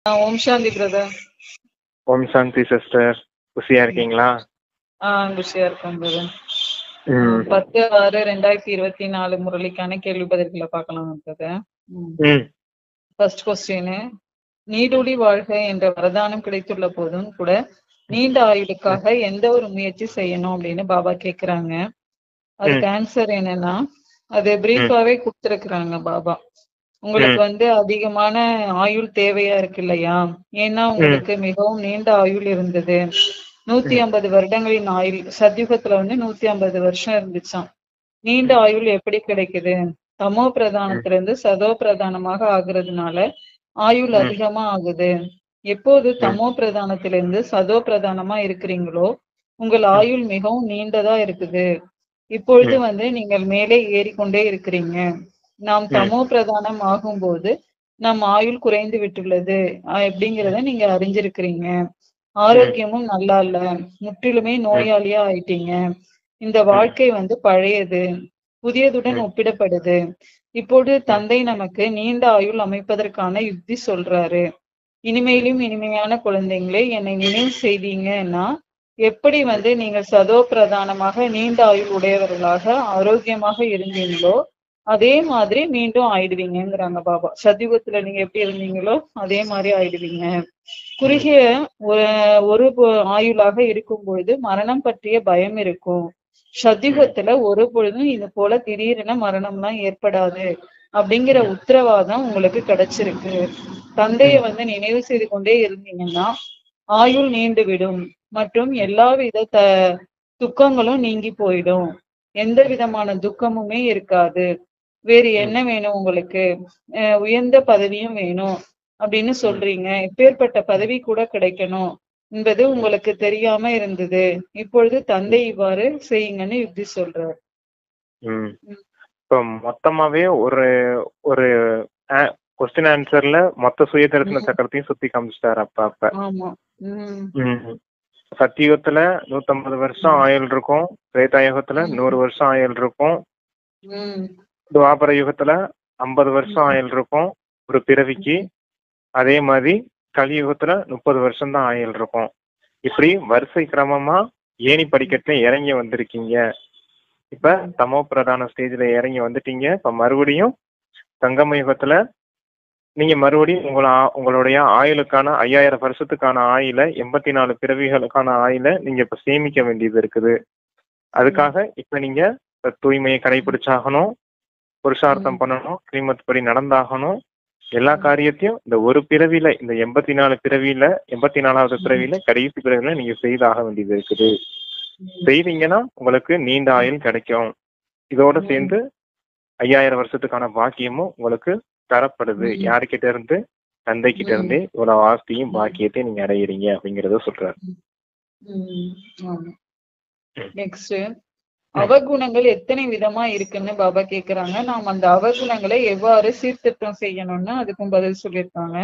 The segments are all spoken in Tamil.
ஓம் சாந்தி பிரதர். ஓம் சாந்தி சிஸ்டர். குஷியா இருக்கீங்களா? குஷியா இருக்கேன் பிரதர். ம் 10/6/2024 முரளிக்கான கேள்வி பதில்களை பார்க்கலாம் பிரதர். ம் ஃபர்ஸ்ட் கொஸ்டின், நீடூழி வாழ்க என்ற வரதானம் கிடைத்துள்ள போதும் கூட நீண்ட ஆயுளுக்காக எந்த ஒரு முயற்சி செய்யணும் அப்படின்னு பாபா கேக்குறாங்க. அதுக்கு ஆன்சர் என்னன்னா, அது பிரீஃபாவே கொடுத்துருக்குறாங்க பாபா. உங்களுக்கு அதிகமான ஆயுள் தேவையா இருக்கு இல்லையா? ஏன்னா உங்களுக்கு மிகவும் நீண்ட ஆயுள் இருந்தது. 150 வருடங்களின் ஆயுள் சத்யுகத்துல 150 வருஷம் இருந்துச்சாம். நீண்ட ஆயுள் எப்படி கிடைக்குது? தமோ பிரதானத்திலிருந்து சதோ பிரதானமாக ஆகுறதுனால ஆயுள் அதிகமா ஆகுது. எப்போது தமோ பிரதானத்திலிருந்து சதோ பிரதானமா இருக்கிறீங்களோ உங்கள் ஆயுள் மிகவும் நீண்டதா இருக்குது. இப்பொழுது நீங்கள் மேலே ஏறிக்கொண்டே இருக்கிறீங்க. நாம் தமோ பிரதானம் ஆகும்போது நம் ஆயுள் குறைந்து விட்டுள்ளது அப்படிங்கிறத நீங்க அறிஞ்சிருக்கிறீங்க. ஆரோக்கியமும் நல்லா இல்ல, முற்றிலுமே நோயாளியா ஆயிட்டீங்க. இந்த வாழ்க்கை பழையது, புதியதுடன் ஒப்பிடப்படுது. இப்போது தந்தை நமக்கு நீண்ட ஆயுள் அமைப்பதற்கான யுக்தி சொல்றாரு. இனிமேலும் இனிமையான குழந்தைங்களே, என்னை நினைவு செய்தீங்கன்னா எப்படி நீங்கள் சதோ பிரதானமாக நீண்ட ஆயுள் உடையவர்களாக ஆரோக்கியமாக இருந்தீங்களோ அதே மாதிரி மீண்டும் ஆயிடுவீங்கிறாங்க பாபா. சத்யுகத்துல நீங்க எப்படி இருந்தீங்களோ அதே மாதிரி ஆயிடுவீங்க. குறுகிய ஒரு ஆயுளாக இருக்கும் பொழுது மரணம் பற்றிய பயம் இருக்கும். சத்யுகத்துல ஒரு பொழுதும் இது போல திடீரென மரணம்லாம் ஏற்படாது அப்படிங்கிற உத்தரவாதம் உங்களுக்கு கிடைச்சிருக்கு. தந்தைய நினைவு செய்து கொண்டே இருந்தீங்கன்னா ஆயுள் நீண்டு விடும் மற்றும் எல்லா வித துக்கங்களும் நீங்கி போயிடும். எந்த விதமான துக்கமுமே இருக்காது. வேறு என்ன வேணும் உங்களுக்கு? உயர்ந்த பதவியும் வேணும் அப்படின்னு சொல்றீங்க. இப்பேற்பட்ட பதவி கூட கிடைக்கணும் என்பது உங்களுக்கு தெரியாம இருந்தது. இப்பொழுது தந்தை இவ்வாறு செய்யுங்கன்னு யுக்தி சொல்றாரு. இப்ப மொத்தமாவே ஒரு ஒரு கொஸ்டின் ஆன்சர்ல மொத்த சுய தரிசன சக்கரத்தையும் சுத்தி காமிச்சிட்டாரு. அப்ப சத்தியுகத்துல 150 வருஷம் ஆயுள் இருக்கும், திரேதாயுகத்துல 100 வருஷம் ஆயுள் இருக்கும், துவாபர யுகத்துல 50 வருஷம் ஆயுள் இருக்கும் ஒரு பிறவிக்கு. அதே மாதிரி கலியுகத்துல 30 வருஷம் தான் ஆயுள் இருக்கும். இப்படி வரிசை கிரமமா ஏணி படிக்கட்டுல இறங்கி வந்திருக்கீங்க. இப்ப தமோ பிரதான ஸ்டேஜ்ல இறங்கி வந்துட்டீங்க. இப்ப மறுபடியும் சங்கம யுகத்துல நீங்க மறுபடியும் உங்களுடைய ஆயுளுக்கான 5000 வருஷத்துக்கான ஆயுள 84 பிறவிகளுக்கான ஆயுள நீங்க இப்ப சேமிக்க வேண்டியது இருக்குது. அதுக்காக இப்ப நீங்க தூய்மையை கடைபிடிச்சாகணும், புருஷார்த்தம் பண்ணணும், ஸ்ரீமத் படி நடந்தாகணும். எல்லா காரியத்தையும் இந்த ஒரு பிறவியில, இந்த 84 பிறவியில 84வது பிறவியில கடைசி பிறவியில நீங்க செய்தாக வேண்டியது இருக்குது. செய்தீங்கன்னா உங்களுக்கு நீண்ட ஆயுள் கிடைக்கும். இதோட சேர்ந்து 5000 வருஷத்துக்கான பாக்கியமும் உங்களுக்கு தரப்படுது. யாருக்கிட்ட இருந்து? தந்தை கிட்ட இருந்து இவ்வளவு ஆஸ்தியும் பாக்கியத்தையும் நீங்க அடையிறீங்க அப்படிங்கறத சொல்றாரு. நெக்ஸ்ட், அவகுணங்கள் எத்தனை விதமா இருக்குன்னு பாபா கேக்குறாங்க. நாம் அந்த அவகுணங்களை எவ்வாறு சீர்திருத்தம் செய்யணும்னு அதுக்கும் பதில் சொல்லியிருக்காங்க.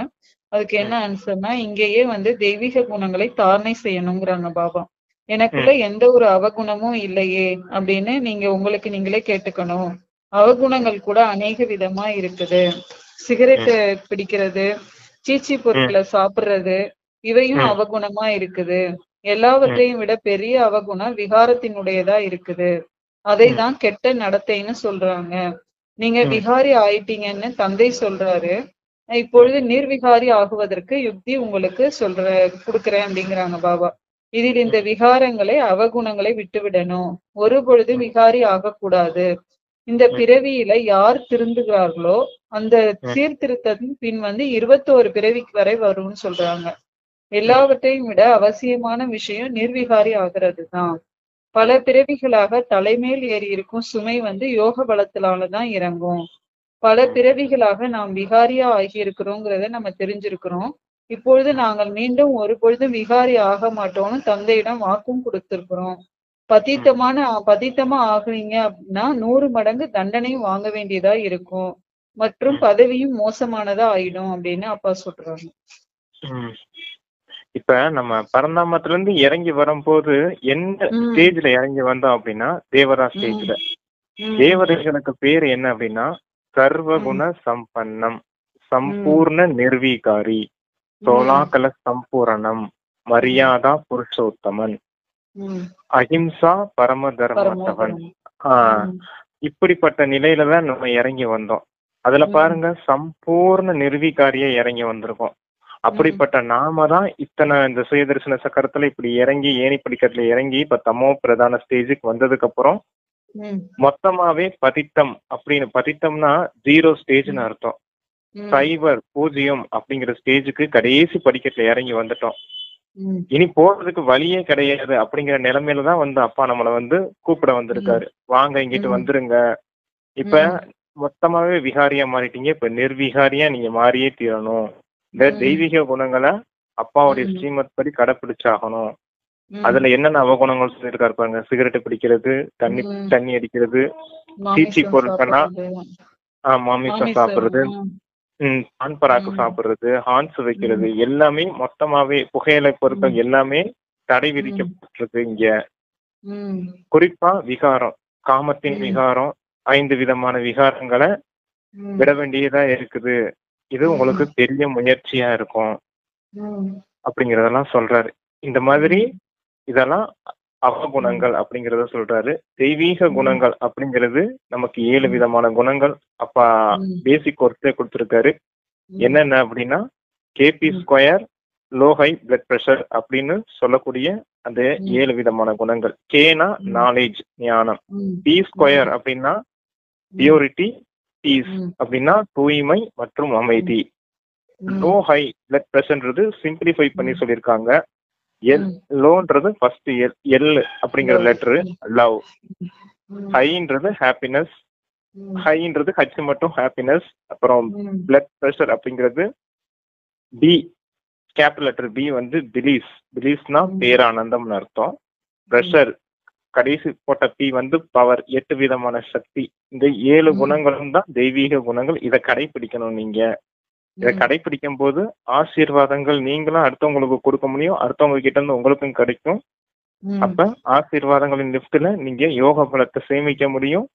அதுக்கு என்ன ஆன்சர்னா, இங்கேயே தெய்வீக குணங்களை தாரணை செய்யணுங்கிறாங்க பாபா. எனக்குள்ள எந்த ஒரு அவகுணமும் இல்லையே அப்படின்னு நீங்க உங்களுக்கு நீங்களே கேட்டுக்கணும். அவகுணங்கள் கூட அநேக விதமா இருக்குது. சிகரெட் பிடிக்கிறது, சீச்சி பொருட்களை சாப்பிடுறது, இவையும் அவகுணமா இருக்குது. எல்லாவற்றையும் விட பெரிய அவகுணம் விகாரத்தினுடையதா இருக்குது. அதைதான் கெட்ட நடத்தைன்னு சொல்றாங்க. நீங்க விகாரி ஆயிட்டீங்கன்னு தந்தை சொல்றாரு. இப்பொழுது நிர்விகாரி ஆகுவதற்கு யுக்தி உங்களுக்கு கொடுக்குறேன் அப்படிங்கிறாங்க பாபா. இதில் இந்த விகாரங்களை அவகுணங்களை விட்டுவிடணும். ஒரு பொழுது விகாரி ஆகக்கூடாது. இந்த பிறவியில யார் திருந்துகிறார்களோ அந்த சீர்திருத்தத்தின் பின் 21 பிறவிக்கு வரை வரும்னு சொல்றாங்க. எல்லாவற்றையும் விட அவசியமான விஷயம் நிர்விகாரி ஆகிறது தான். பல பிறவிகளாக தலைமேல் ஏறி இருக்கும் சுமை யோக பலத்தினாலதான் இறங்கும். பல பிறவிகளாக நாம் விகாரியா ஆகி இருக்கிறோங்கிறத நம்ம தெரிஞ்சிருக்கிறோம். இப்பொழுது நாங்கள் மீண்டும் ஒரு பொழுதும் விகாரி ஆக மாட்டோம்னு தந்தையிடம் வாக்கும் கொடுத்திருக்கிறோம். பதித்தமா ஆகுறீங்க அப்படின்னா 100 மடங்கு தண்டனையும் வாங்க வேண்டியதா இருக்கும் மற்றும் பதவியும் மோசமானதா ஆயிடும் அப்படின்னு அப்பா சொல்றாங்க. இப்ப நம்ம பரந்தாமத்துல இருந்து இறங்கி வரும்போது எந்த ஸ்டேஜ்ல இறங்கி வந்தோம் அப்படின்னா தேவதா ஸ்டேஜ்ல. தேவதைகளுக்கு பேர் என்ன அப்படின்னா சர்வகுண சம்பன்னம், சம்பூர்ண நிர்வீகாரி. சோலாகல சம்பூரணம், மரியாதா புருஷோத்தமன், அஹிம்சா பரம தர்மத்தவன். இப்படிப்பட்ட நிலையில தான் நம்ம இறங்கி வந்தோம். அதுல பாருங்க, சம்பூர்ண நிர்வீகாரிய இறங்கி வந்திருக்கோம். அப்படிப்பட்ட நாம தான் இத்தனை இந்த சுயதர்சன சக்கரத்துல இப்படி இறங்கி ஏணி படிக்கட்டுல இறங்கி இப்ப தமோ பிரதான ஸ்டேஜுக்கு வந்ததுக்கு அப்புறம் மொத்தமாவே பதித்தம் அப்படின்னு, பதித்தம்னா 0 ஸ்டேஜ்னு அர்த்தம். சைவர் பூஜ்ஜியம் அப்படிங்கிற ஸ்டேஜுக்கு கடைசி படிக்கட்டுல இறங்கி வந்துட்டோம். இனி போறதுக்கு வழியே கிடையாது அப்படிங்கிற நிலைமையில தான் வந்து அப்பா நம்மளை வந்து கூப்பிட வந்திருக்காரு. வாங்க இங்கிட்டு வந்துருங்க. இப்ப மொத்தமாவே விகாரியா மாறிட்டீங்க, இப்ப நிர்விகாரியா நீங்க மாறியே தீரணும். இந்த தெய்வீக குணங்களை அப்பாவுடைய ஸ்ரீமத் படி கடைப்பிடிச்சாகணும். அதுல என்னென்ன அவகுணங்கள் சொல்லியிருக்காரு பாருங்க. சிகரெட் பிடிக்கிறது, தண்ணி அடிக்கிறது, சீச்சி பொருட்கள்னா மாமிசம் சாப்பிடுறது, பான்பராக்கு சாப்பிடுறது, ஹான்ஸ் வைக்கிறது, எல்லாமே மொத்தமாவே புகையிலை பொருட்கள் எல்லாமே தடை விதிக்கப்பட்டிருக்கு. இங்க குறிப்பா விகாரம், காமத்தின் விகாரம், 5 விதமான விகாரங்களை விட வேண்டியதா இருக்குது. இது உங்களுக்கு பெரிய முயற்சியா இருக்கும் அப்படிங்கறதெல்லாம் சொல்றாரு. இந்த மாதிரி இதெல்லாம் அவகுணங்கள் அப்படிங்கறத சொல்றாரு. தெய்வீக குணங்கள் அப்படிங்கிறது நமக்கு 7 விதமான குணங்கள் அப்பா பேசிக் கோர்ஸ்ல கொடுத்திருக்காரு. என்னென்ன அப்படின்னா, KP², low high blood pressure அப்படின்னு சொல்லக்கூடிய அந்த 7 விதமான குணங்கள். கேனா நாலேஜ், ஞானம். P² அப்படின்னா பியூரிட்டி, பீஸ் அப்படின்னா தூய்மை மற்றும் அமைதி. லோ ஹை பிளட் பிரஷர்ன்றது சிம்பிளிஃபை பண்ணி சொல்லியிருக்காங்க. லோன்றது ஃபர்ஸ்ட் எல் அப்படிங்கிற லெட்டரு லவ். ஹைன்றது ஹாப்பினஸ், ஹைன்றது ஹச் மட்டும் ஹாப்பினஸ். அப்புறம் பிளட் பிரஷர் அப்படிங்கிறது பி, கேபிட்டல் லெட்டர் பி வந்து பிலீஸ், பிலீஸ்னா பேரானந்தம்னு அர்த்தம். பிரஷர் கடைசி போட்ட பி வந்து பவர், 8 விதமான சக்தி. இந்த 7 குணங்களும் தான் தெய்வீக குணங்கள். இதை கடைபிடிக்கணும். நீங்க இதை கடைபிடிக்கும் போது ஆசீர்வாதங்கள் நீங்களும் அடுத்தவங்களுக்கு கொடுக்க முடியும், அடுத்தவங்க கிட்ட இருந்து உங்களுக்கும் கிடைக்கும். அப்ப ஆசீர்வாதங்களின் லிப்ட்ல நீங்க யோக பலத்தை சேமிக்க முடியும்.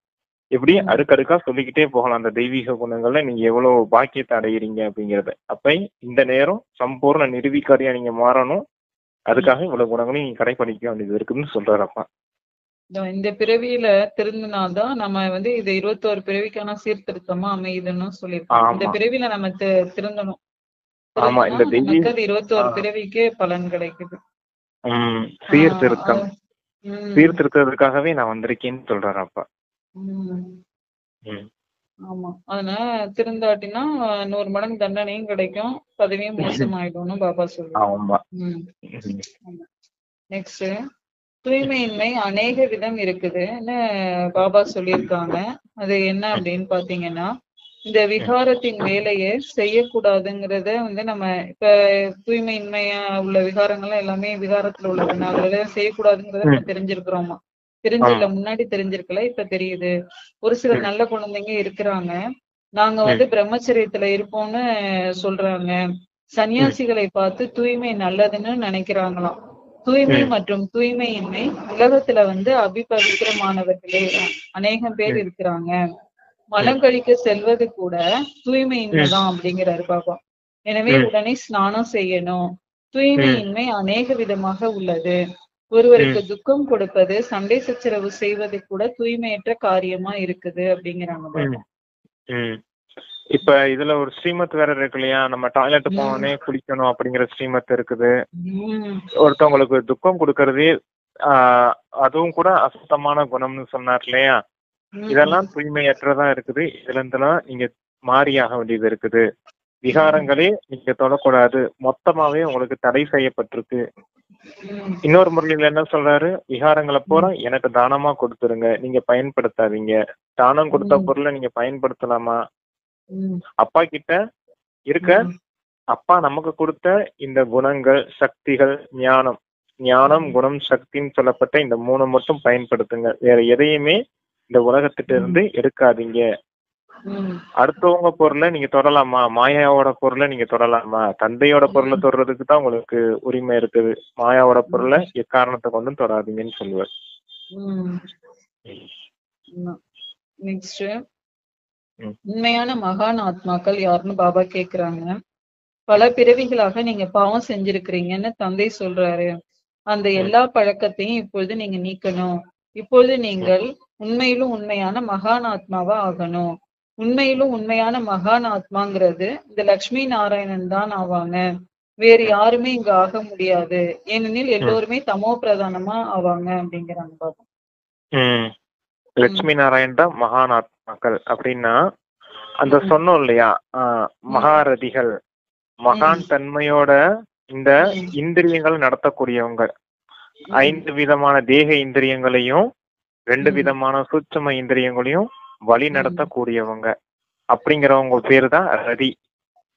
எப்படி அடுக்கடுக்கா சொல்லிக்கிட்டே போகலாம். அந்த தெய்வீக குணங்கள்ல நீங்க எவ்வளவு பாக்கியத்தை அடைகிறீங்க அப்படிங்கறது. அப்ப இந்த நேரம் சம்பூர்ண நிர்வீகாரியா நீங்க மாறணும். அதுக்காக இவ்வளவு குணங்களையும் நீங்க கடைபிடிக்க வேண்டியது இருக்குன்னு சொல்றாரப்பா. இந்த பிறவியில திருந்தினால்தான் நம்ம வந்து இது 21 பிறவிக்கான சீர்திருத்தமா அமையுதுன்னு சொல்லியிருக்கோம். இந்த பிறவியில நம்ம திருந்தணும். ஆமா, இந்த நமக்கு அது 21 பிறவிக்கே பலன் கிடைக்குது. சீர்திருத்தம், சீர்திருத்தத்துக்காகவே நான் வந்திருக்கேன்னு சொல்றாரு அப்பா. ஆமா, அதனால திருந்தாட்டினா 100 மடங்கு தண்டனையும் கிடைக்கும், பதவியும் மோசமாயிடும்னு பாபா சொல்லுவாங்க. நெக்ஸ்ட், தூய்மையின்மை அநேக விதம் இருக்குதுன்னு பாபா சொல்லியிருக்காங்க. அது என்ன அப்படின்னு பாத்தீங்கன்னா, இந்த விகாரத்தின் வேலையை செய்யக்கூடாதுங்கிறத வந்து நம்ம இப்ப தூய்மையின்மையா உள்ள விகாரங்கள்லாம் எல்லாமே விகாரத்துல உள்ளதுனால அதுல செய்யக்கூடாதுங்கிறத நம்ம தெரிஞ்சிருக்கிறோமா? தெரிஞ்சிருக்கல, முன்னாடி தெரிஞ்சிருக்கல, இப்ப தெரியுது. ஒரு சில நல்ல குழந்தைங்க இருக்கிறாங்க, நாங்க வந்து பிரம்மச்சரியத்துல இருப்போம்னு சொல்றாங்க. சன்னியாசிகளை பார்த்து தூய்மை நல்லதுன்னு நினைக்கிறாங்களாம். தூய்மை மற்றும் தூய்மையின்மை உலகத்துல வந்து அபிபவித்திரமானவர்களே அநேகம் பேர் இருக்கிறாங்க. மலம் கழிக்க செல்வது கூட தூய்மையின்மைதான் அப்படிங்கிறாரு பாபா. எனவே உடனே ஸ்நானம் செய்யணும். தூய்மையின்மை அநேக விதமாக உள்ளது. ஒருவருக்கு துக்கம் கொடுப்பது, சண்டை சச்சரவு செய்வது கூட தூய்மையற்ற காரியமா இருக்குது அப்படிங்கிறாங்க பாபா. இப்ப இதுல ஒரு ஸ்ரீமத் வேற இருக்கு இல்லையா, நம்ம டாய்லெட் போனோடனே குளிக்கணும் அப்படிங்கிற ஸ்ரீமத் இருக்குது. ஒருத்தவங்களுக்கு துக்கம் கொடுக்கறதே அதுவும் கூட அசுத்தமான குணம்னு சொன்னார் இல்லையா. இதெல்லாம் தூய்மையற்றதா இருக்குது. இதுல இருந்தெல்லாம் நீங்க மாறியாக வேண்டியது இருக்குது. விகாரங்களே நீங்க தொடக்கூடாது, மொத்தமாவே உங்களுக்கு தடை செய்யப்பட்டிருக்கு. இன்னொரு முறையில என்ன சொல்றாரு, விகாரங்களை பூரா எனக்கு தானமா கொடுத்துருங்க, நீங்க பயன்படுத்தாதீங்க. தானம் கொடுத்த பொருளை நீங்க பயன்படுத்தலாமா? அப்பா கிட்ட இருக்க அப்பா நமக்கு கொடுத்த இந்த குணங்கள், சக்திகள், ஞானம், ஞானம் குணம் சக்தின்னு சொல்லப்பட்ட இந்த 3 மட்டும் பயன்படுத்துங்க. வேற எதையுமே இந்த உலகத்திட்ட இருந்து எடுக்காதீங்க. அடுத்தவங்க பொருளை நீங்க தொடலாமா? மாயாவோட பொருளை நீங்க தொடலாமா? தந்தையோட பொருளை தொடறதுக்கு தான் உங்களுக்கு உரிமை இருக்குது. மாயாவோட பொருளை எக்காரணத்தை கொண்டும் தொடாதீங்கன்னு சொல்லுவார். நெக்ஸ்ட், உண்மையான மகான் ஆத்மாக்கள் யாருன்னு பாபா கேக்குறாங்க. பல பிறவிகளாக நீங்க பாவம் செஞ்சிருக்கிறீங்கன்னு தந்தை சொல்றாரு. அந்த எல்லா பழக்கத்தையும் இப்பொழுது நீங்க நீக்கணும். இப்பொழுது நீங்கள் உண்மையிலும் உண்மையான மகான் ஆத்மாவா ஆகணும். உண்மையிலும் உண்மையான மகான் ஆத்மாங்கிறது இந்த லட்சுமி நாராயணன் தான் ஆவாங்க. வேறு யாருமே இங்க ஆக முடியாது. ஏனெனில் எல்லோருமே தமோ பிரதானமா ஆவாங்க அப்படிங்கிறாங்க பாபா. லட்சுமி நாராயண் தான் மகான் ஆத்மாக்கள் அப்படின்னா அந்த சொன்னோம் இல்லையா, மகாரதிகள் மகான் தன்மையோட இந்த இந்திரியங்கள் நடத்தக்கூடியவங்க. 5 விதமான தேக இந்திரியங்களையும் 2 விதமான சூட்சும இந்திரியங்களையும் வழி நடத்தக்கூடியவங்க அப்படிங்கிறவங்க பேரு தான் ரதி.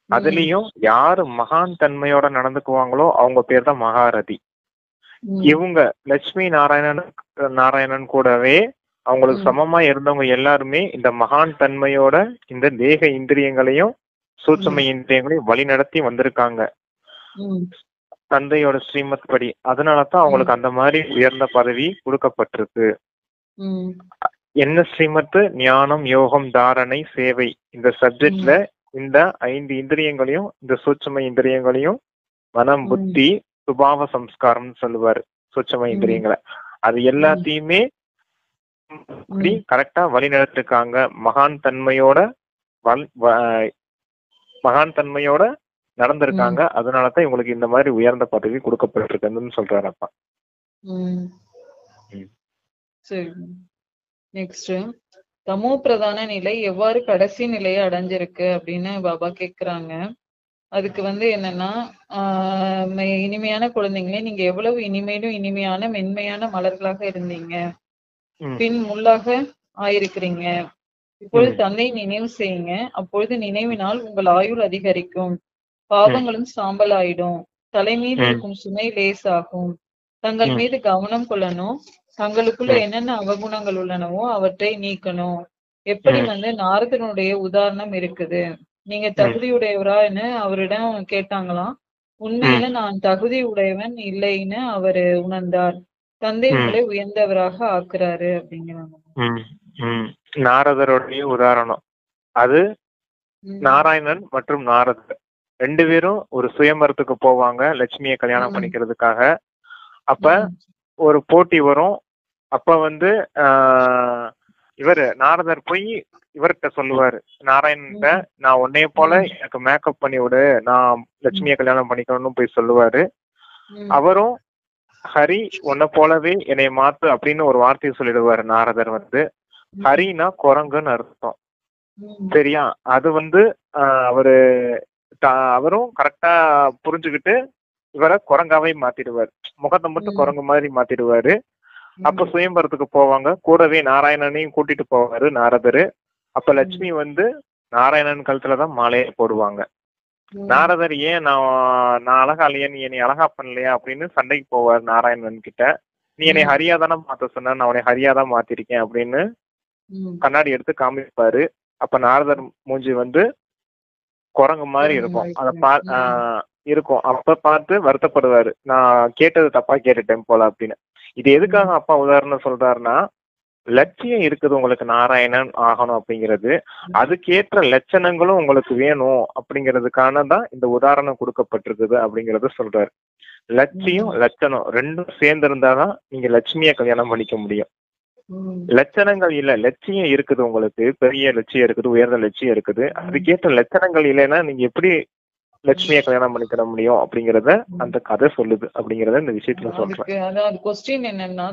அதுலயும் யாரு மகான் தன்மையோட நடந்துக்குவாங்களோ அவங்க பேர் தான் மகாரதி. இவங்க லட்சுமி நாராயணன் கூடவே அவங்களுக்கு சமமா இருந்தவங்க எல்லாருமே இந்த மகான் தன்மையோட இந்த தேக இந்திரியங்களையும் சூட்சும இந்திரியங்களையும் வழி நடத்தி வந்திருக்காங்க தந்தையோட ஸ்ரீமத் படி. அதனாலதான் அவங்களுக்கு அந்த மாதிரி உயர்ந்த பதவி கொடுக்கப்பட்டிருக்கு. என்ன ஸ்ரீமத்? ஞானம், யோகம், தாரணை, சேவை. இந்த சப்ஜெக்ட்ல இந்த 5 இந்திரியங்களையும் இந்த சூட்சும இந்திரியங்களையும் மனம், புத்தி, சுபாவ சம்ஸ்காரம் சொல்லுவாரு. சூட்சும இந்திரியங்களை அது எல்லாத்தையுமே கரெக்டா வழி நடத்திருக்காங்க. மகான் தன்மையோட நடந்திருக்காங்க. அதனாலதான் இவங்களுக்கு இந்த மாதிரி உயர்ந்த பதவி கொடுக்கப்பட்டிருக்குன்னு சொல்றாரு அப்பா. சரி, நெக்ஸ்ட் தமோ பிரதான நிலை எவ்வாறு கடைசி நிலையை அடைஞ்சிருக்கு அப்படின்னு பாபா கேக்குறாங்க. அதுக்கு என்னன்னா, இனிமையான குழந்தைங்களே, நீங்க எவ்வளவு இனிமையிலும் இனிமையான மென்மையான மலர்களாக இருந்தீங்க, பின் முள்ளாக ஆயிருக்கிறீங்க. இப்பொழுது தந்தை நினைவு செய்யுங்க. அப்பொழுது நினைவினால் உங்கள் ஆயுள் அதிகரிக்கும், பாவங்களும் சாம்பல் ஆயிடும், தலை மீது இருக்கும் சுமை லேசாகும். தங்கள் மீது கவனம் கொள்ளணும். தங்களுக்குள்ள என்னென்ன அவகுணங்கள் உள்ளனவோ அவற்றை நீக்கணும். எப்படி நாரதனுடைய உதாரணம் இருக்குது. நீங்க தகுதியுடையவரான்னு அவரிடம் கேட்டாங்களாம். உண்மையில நான் தகுதி உடையவன் இல்லைன்னு அவரு உணர்ந்தார். தந்தை உங்களை உயர்ந்தவராக ஆக்குறாரு அப்படிங்கிறாங்க. நாரதருடைய உதாரணம் அது. நாராயணன் மற்றும் நாரதர் 2 பேரும் ஒரு சுயம்பரத்துக்கு போவாங்க லட்சுமியை கல்யாணம் பண்ணிக்கிறதுக்காக. அப்ப ஒரு போட்டி வரும். அப்ப இவரு நாரதர் போய் இவர்கிட்ட சொல்லுவாரு, நாராயணன்கிட்ட, நான் உன்னைய போல எனக்கு மேக்கப் பண்ணி விடு, நான் லட்சுமியை கல்யாணம் பண்ணிக்கணும்னு போய் சொல்லுவாரு. அவரும் ஹரி உன்னை போலவே என்னைய மாத்து அப்படின்னு ஒரு வார்த்தையை சொல்லிடுவாரு. நாரதர் ஹரினா குரங்குன்னு அர்த்தம். சரியா? அது அவரும் கரெக்டா புரிஞ்சுக்கிட்டு இவரை குரங்காவே மாத்திடுவாரு. முகத்தை மட்டும் குரங்கு மாதிரி மாத்திடுவாரு. அப்ப சுயம்பரத்துக்கு போவாங்க. கூடவே நாராயணனையும் கூட்டிட்டு போவாரு நாரதரு. அப்ப லட்சுமி நாராயணன் கழுத்துலதான் மாலையை போடுவாங்க. நாரதர் ஏன் நான் அழகா இல்லையா, நீ என்னை அழகா பண்ணலையா அப்படின்னு சண்டைக்கு போவார் நாராயணன் கிட்ட. நீ என்னை ஹரியாதானே மாத்த சொன்ன, நான் உன்னை ஹரியாதான் மாத்திருக்கேன் அப்படின்னு கண்ணாடி எடுத்து காமிப்பாரு. அப்ப நாரதர் மூஞ்சி குரங்கு மாதிரி இருக்கும். இருக்கும். அப்ப பார்த்து வருத்தப்படுவாரு, நான் கேட்டது தப்பா கேட்டுட்டேன் போல அப்படின்னு. இது எதுக்காக அப்பா உதாரணம் சொல்றாருன்னா, லட்சியம் இருக்குது உங்களுக்கு நாராயணன் ஆகணும் அப்படிங்கிறது, அதுக்கேற்ற லட்சணங்களும் உங்களுக்கு வேணும் அப்படிங்கிறதுக்கான தான் இந்த உதாரணம் கொடுக்கப்பட்டிருக்குது அப்படிங்கறத சொல்றாரு. லட்சியம் லட்சணம் 2 சேர்ந்து இருந்தாதான் நீங்க லட்சுமியை கல்யாணம் பண்ணிக்க முடியும். லட்சணங்கள் இல்ல, லட்சியம் இருக்குது, உங்களுக்கு பெரிய லட்சியம் இருக்குது, உயர்ந்த லட்சியம் இருக்குது, அதுக்கேற்ற லட்சணங்கள் இல்லைன்னா நீங்க எப்படி லட்சுமியை கல்யாணம் பண்ணிக்கிற முடியும் அப்படிங்கறத அந்த கதை சொல்லுது அப்படிங்கறத இந்த விஷயத்துல சொல்றேன். அதாவது கொஸ்டின் என்னன்னா,